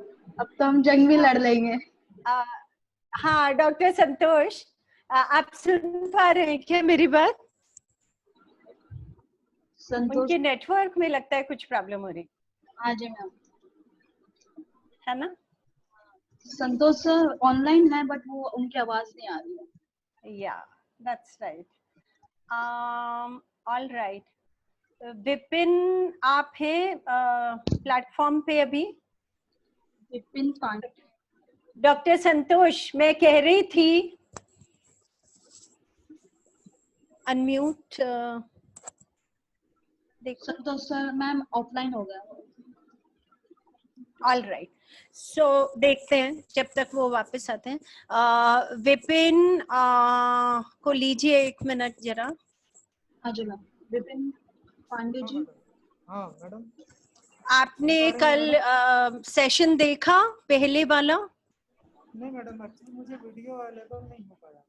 अब तो हम जंग भी लड़ लेंगे। हाँ डॉक्टर संतोष, आप सुन पा रहे हैं क्या मेरी बात? संतोष, उनके नेटवर्क में लगता है कुछ प्रॉब्लम हो रही। हाँ जी मैम, है ना? संतोष सर ऑनलाइन है बट वो उनकी आवाज नहीं आ रही है। या that's right. All right, Vipin आप हैं प्लेटफॉर्म पे अभी? विपिन पांडे। डॉक्टर संतोष मैं कह रही थी अनम्यूट देखो। संतोष सर मैम ऑफलाइन हो गया। ऑल राइट, सो देखते हैं जब तक वो वापस आते हैं। विपिन को लीजिए 1 मिनट जरा। हाँ जी मैम, विपिन पांडे जी। हाँ मैडम। आपने कल सेशन देखा पहले वाला? नहीं मैडम, एक्चुअली मुझे वीडियो अवेलेबल नहीं हो पाया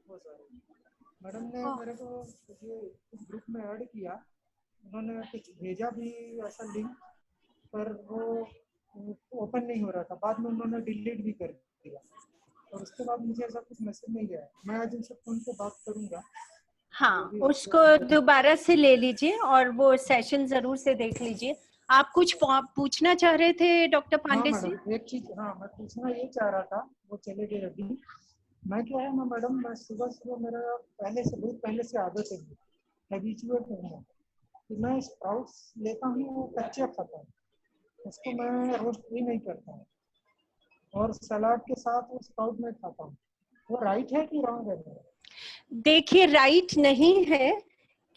वो सारे। मैडम ने मेरे को ये ग्रुप में ऐड किया, उन्होंने कुछ भेजा भी ऐसा लिंक, पर वो ओपन नहीं हो रहा था। बाद में उन्होंने डिलीट भी कर दिया और उसके बाद मुझे ऐसा कुछ मैसेज नहीं गया। मैं आज उनसे फोन पे बात करूंगा। हाँ, उसको दोबारा से ले लीजिए और वो सेशन जरूर से देख लीजिए। आप कुछ पूछना चाह रहे थे डॉक्टर पांडे से? एक चीज, हाँ मैं पूछना ये चाह रहा था, वो चले गए अभी। मैं क्या है ना मैडम, मैं सुबह सुबह मेरा बहुत पहले से आदत है, हैबिचुएट हूँ कि मैं स्प्राउट्स लेता हूँ, वो कच्चे खाता हूँ, उसको मैं रोस्ट भी नहीं करता हूँ और सलाद के साथ वो स्प्राउट में खाता हूँ। वो राइट है कि रॉन्ग है? देखिए राइट नहीं है,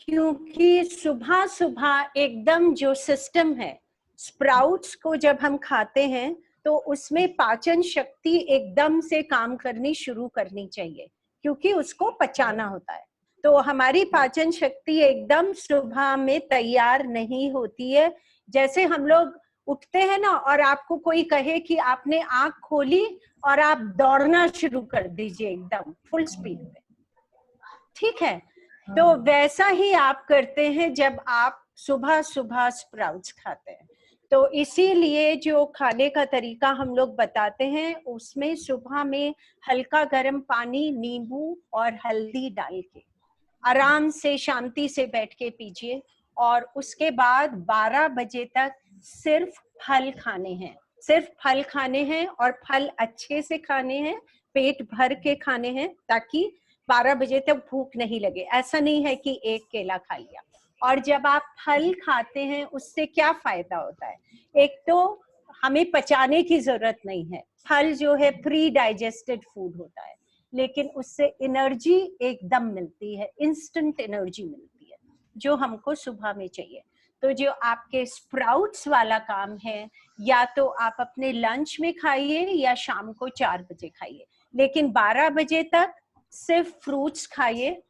क्योंकि सुबह सुबह एकदम जो सिस्टम है स्प्राउट्स को जब हम खाते हैं तो उसमें पाचन शक्ति एकदम से काम करनी शुरू करनी चाहिए, क्योंकि उसको पचाना होता है। तो हमारी पाचन शक्ति एकदम सुबह में तैयार नहीं होती है। जैसे हम लोग उठते हैं ना, और आपको कोई कहे कि आपने आंख खोली और आप दौड़ना शुरू कर दीजिए एकदम फुल स्पीड पे, ठीक है? तो वैसा ही आप करते हैं जब आप सुबह सुबह स्प्राउट्स खाते हैं। तो इसीलिए जो खाने का तरीका हम लोग बताते हैं, उसमें सुबह में हल्का गर्म पानी, नींबू और हल्दी डाल के आराम से शांति से बैठ के पीजिए। और उसके बाद 12 बजे तक सिर्फ फल खाने हैं, सिर्फ फल खाने हैं, और फल अच्छे से खाने हैं, पेट भर के खाने हैं, ताकि 12 बजे तक भूख नहीं लगे। ऐसा नहीं है कि एक केला खा लिया। और जब आप फल खाते हैं उससे क्या फायदा होता है? एक तो हमें पचाने की जरूरत नहीं है, फल जो है प्री डाइजेस्टेड फूड होता है, लेकिन उससे एनर्जी एकदम मिलती है, इंस्टेंट एनर्जी मिलती है, जो हमको सुबह में चाहिए। तो जो आपके स्प्राउट्स वाला काम है, या तो आप अपने लंच में खाइए या शाम को 4 बजे खाइए, लेकिन 12 बजे तक सिर्फ फ्रूट्स खाइए।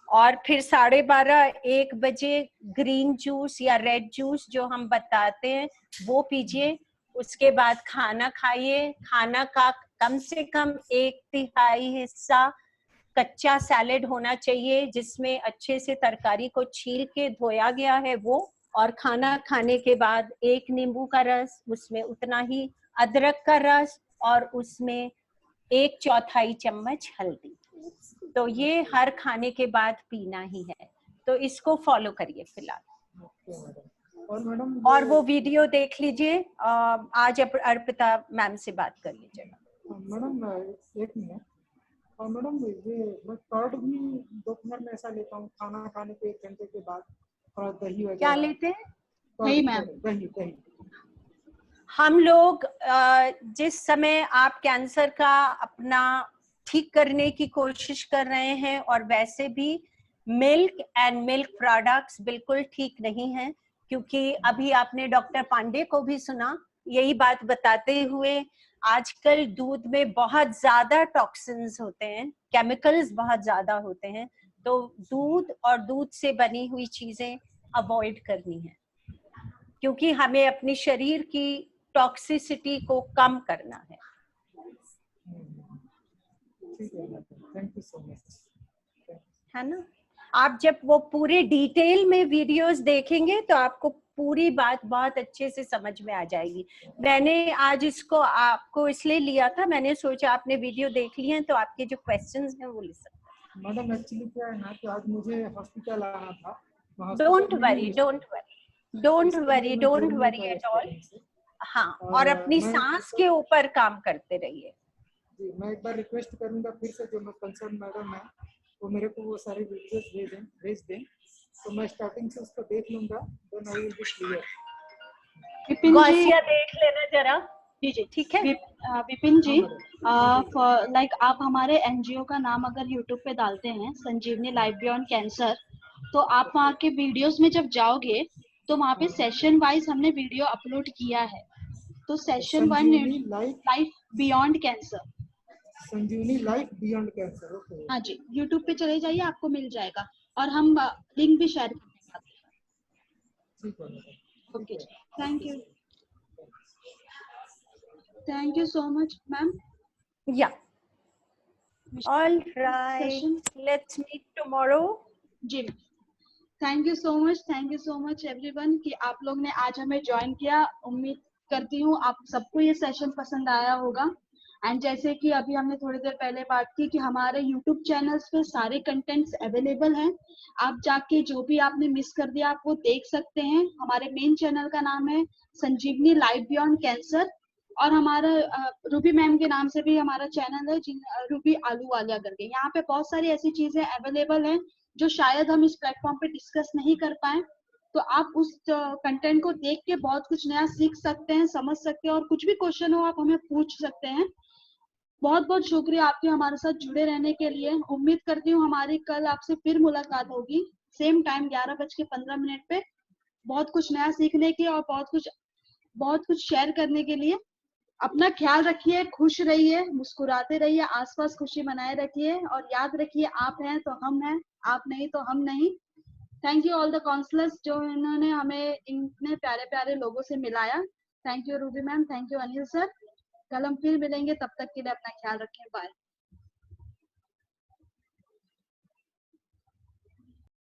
और फिर 12:30-1 बजे ग्रीन जूस या रेड जूस जो हम बताते हैं वो पीजिए। उसके बाद खाना खाइए। खाना का कम से कम 1/3 हिस्सा कच्चा सैलेड होना चाहिए, जिसमें अच्छे से तरकारी को छील के धोया गया है वो। और खाना खाने के बाद 1 नींबू का रस, उसमें उतना ही अदरक का रस, और उसमें 1/4 चम्मच हल्दी। तो ये हर खाने के बाद पीना ही है। तो इसको फॉलो करिए फिलहाल। और वो वीडियो देख लीजिए। आज अर्पिता मैम से बात कर लीजिएगा। मैडम एक मिनट। और मैडम ये मैं कर्ड भी दोपहर में ऐसा लेता हूँ, खाना खाने के 1 घंटे के बाद, और दही वगैरह। क्या लेते हैं? दही मैम। दही। हम लोग जिस समय आप कैंसर का अपना ठीक करने की कोशिश कर रहे हैं, और वैसे भी मिल्क एंड मिल्क प्रोडक्ट्स बिल्कुल ठीक नहीं है, क्योंकि अभी आपने डॉक्टर पांडे को भी सुना यही बात बताते हुए, आजकल दूध में बहुत ज्यादा टॉक्सिन्स होते हैं, केमिकल्स बहुत ज्यादा होते हैं। तो दूध और दूध से बनी हुई चीजें अवॉइड करनी है, क्योंकि हमें अपने शरीर की टॉक्सिसिटी को कम करना है। Thank you so much. है ना? आप जब वो पूरे डिटेल में वीडियोस देखेंगे तो आपको पूरी बात बहुत अच्छे से समझ में आ जाएगी। मैंने आज इसको आपको इसलिए लिया था, मैंने सोचा आपने वीडियो देख लिए हैं तो आपके जो क्वेश्चंस हैं वो ले सकते हैं। मैडम एक्चुअली क्या है ना कि आज मुझे हॉस्पिटल आना था। Don't worry at all. हाँ, और अपनी सांस के ऊपर काम करते रहिए। जी, मैं एक बार रिक्वेस्ट करूंगा फिर से, जो मैं कंसर्न मैडम है वो मेरे को वो सारे वीडियोस भेज दें, तो मैं स्टार्टिंग से उसको देख लूंगा, then I will be clear. Vipin ji देख लेना जरा। जी, ठीक है। विपिन जी, लाइक आप हमारे एनजीओ का नाम अगर यूट्यूब पे डालते हैं, संजीवनी लाइफ बियॉन्ड कैंसर, तो आप वहाँ के वीडियोस में जब जाओगे तो वहाँ पे सेशन वाइज हमने वीडियो अपलोड किया है। तो सेशन 1 लाइफ बियॉन्ड कैंसर, संजीवनी लाइफ बियॉन्ड कैंसर। ओके, हाँ जी, यूट्यूब पे चले जाइए, आपको मिल जाएगा, और हम लिंक भी शेयर करेंगे। ठीक है। Okay, thank you so much ma'am. Yeah all right, let's meet tomorrow. जी, thank you so much everyone कि आप लोग ने आज हमें ज्वाइन किया। उम्मीद करती हूँ आप सबको ये सेशन पसंद आया होगा। एंड जैसे कि अभी हमने थोड़ी देर पहले बात की कि हमारे यूट्यूब चैनल्स पे सारे कंटेंट्स अवेलेबल हैं, आप जाके जो भी आपने मिस कर दिया आप वो देख सकते हैं। हमारे मेन चैनल का नाम है संजीवनी लाइफ बियॉन्ड कैंसर, और हमारा रूबी मैम के नाम से भी हमारा चैनल है, रूबी आलू वालिया करके। यहाँ पे बहुत सारी ऐसी चीजें अवेलेबल हैं जो शायद हम इस प्लेटफॉर्म पे डिस्कस नहीं कर पाए, तो आप उस कंटेंट को देख के बहुत कुछ नया सीख सकते हैं, समझ सकते हैं, और कुछ भी क्वेश्चन हो आप हमें पूछ सकते हैं। बहुत बहुत शुक्रिया आपके हमारे साथ जुड़े रहने के लिए। उम्मीद करती हूँ हमारी कल आपसे फिर मुलाकात होगी, सेम टाइम 11:15 पे, बहुत कुछ नया सीखने के और बहुत कुछ शेयर करने के लिए। अपना ख्याल रखिए, खुश रहिए, मुस्कुराते रहिए, आसपास खुशी बनाए रखिए और याद रखिए आप हैं तो हम हैं, आप नहीं तो हम नहीं। Thank you all the counsellors जो इन्होंने हमें इतने प्यारे प्यारे लोगों से मिलाया। Thank you Ruby ma'am, thank you Anil sir. कल हम फिर मिलेंगे, तब तक के लिए अपना ख्याल रखें, बाय।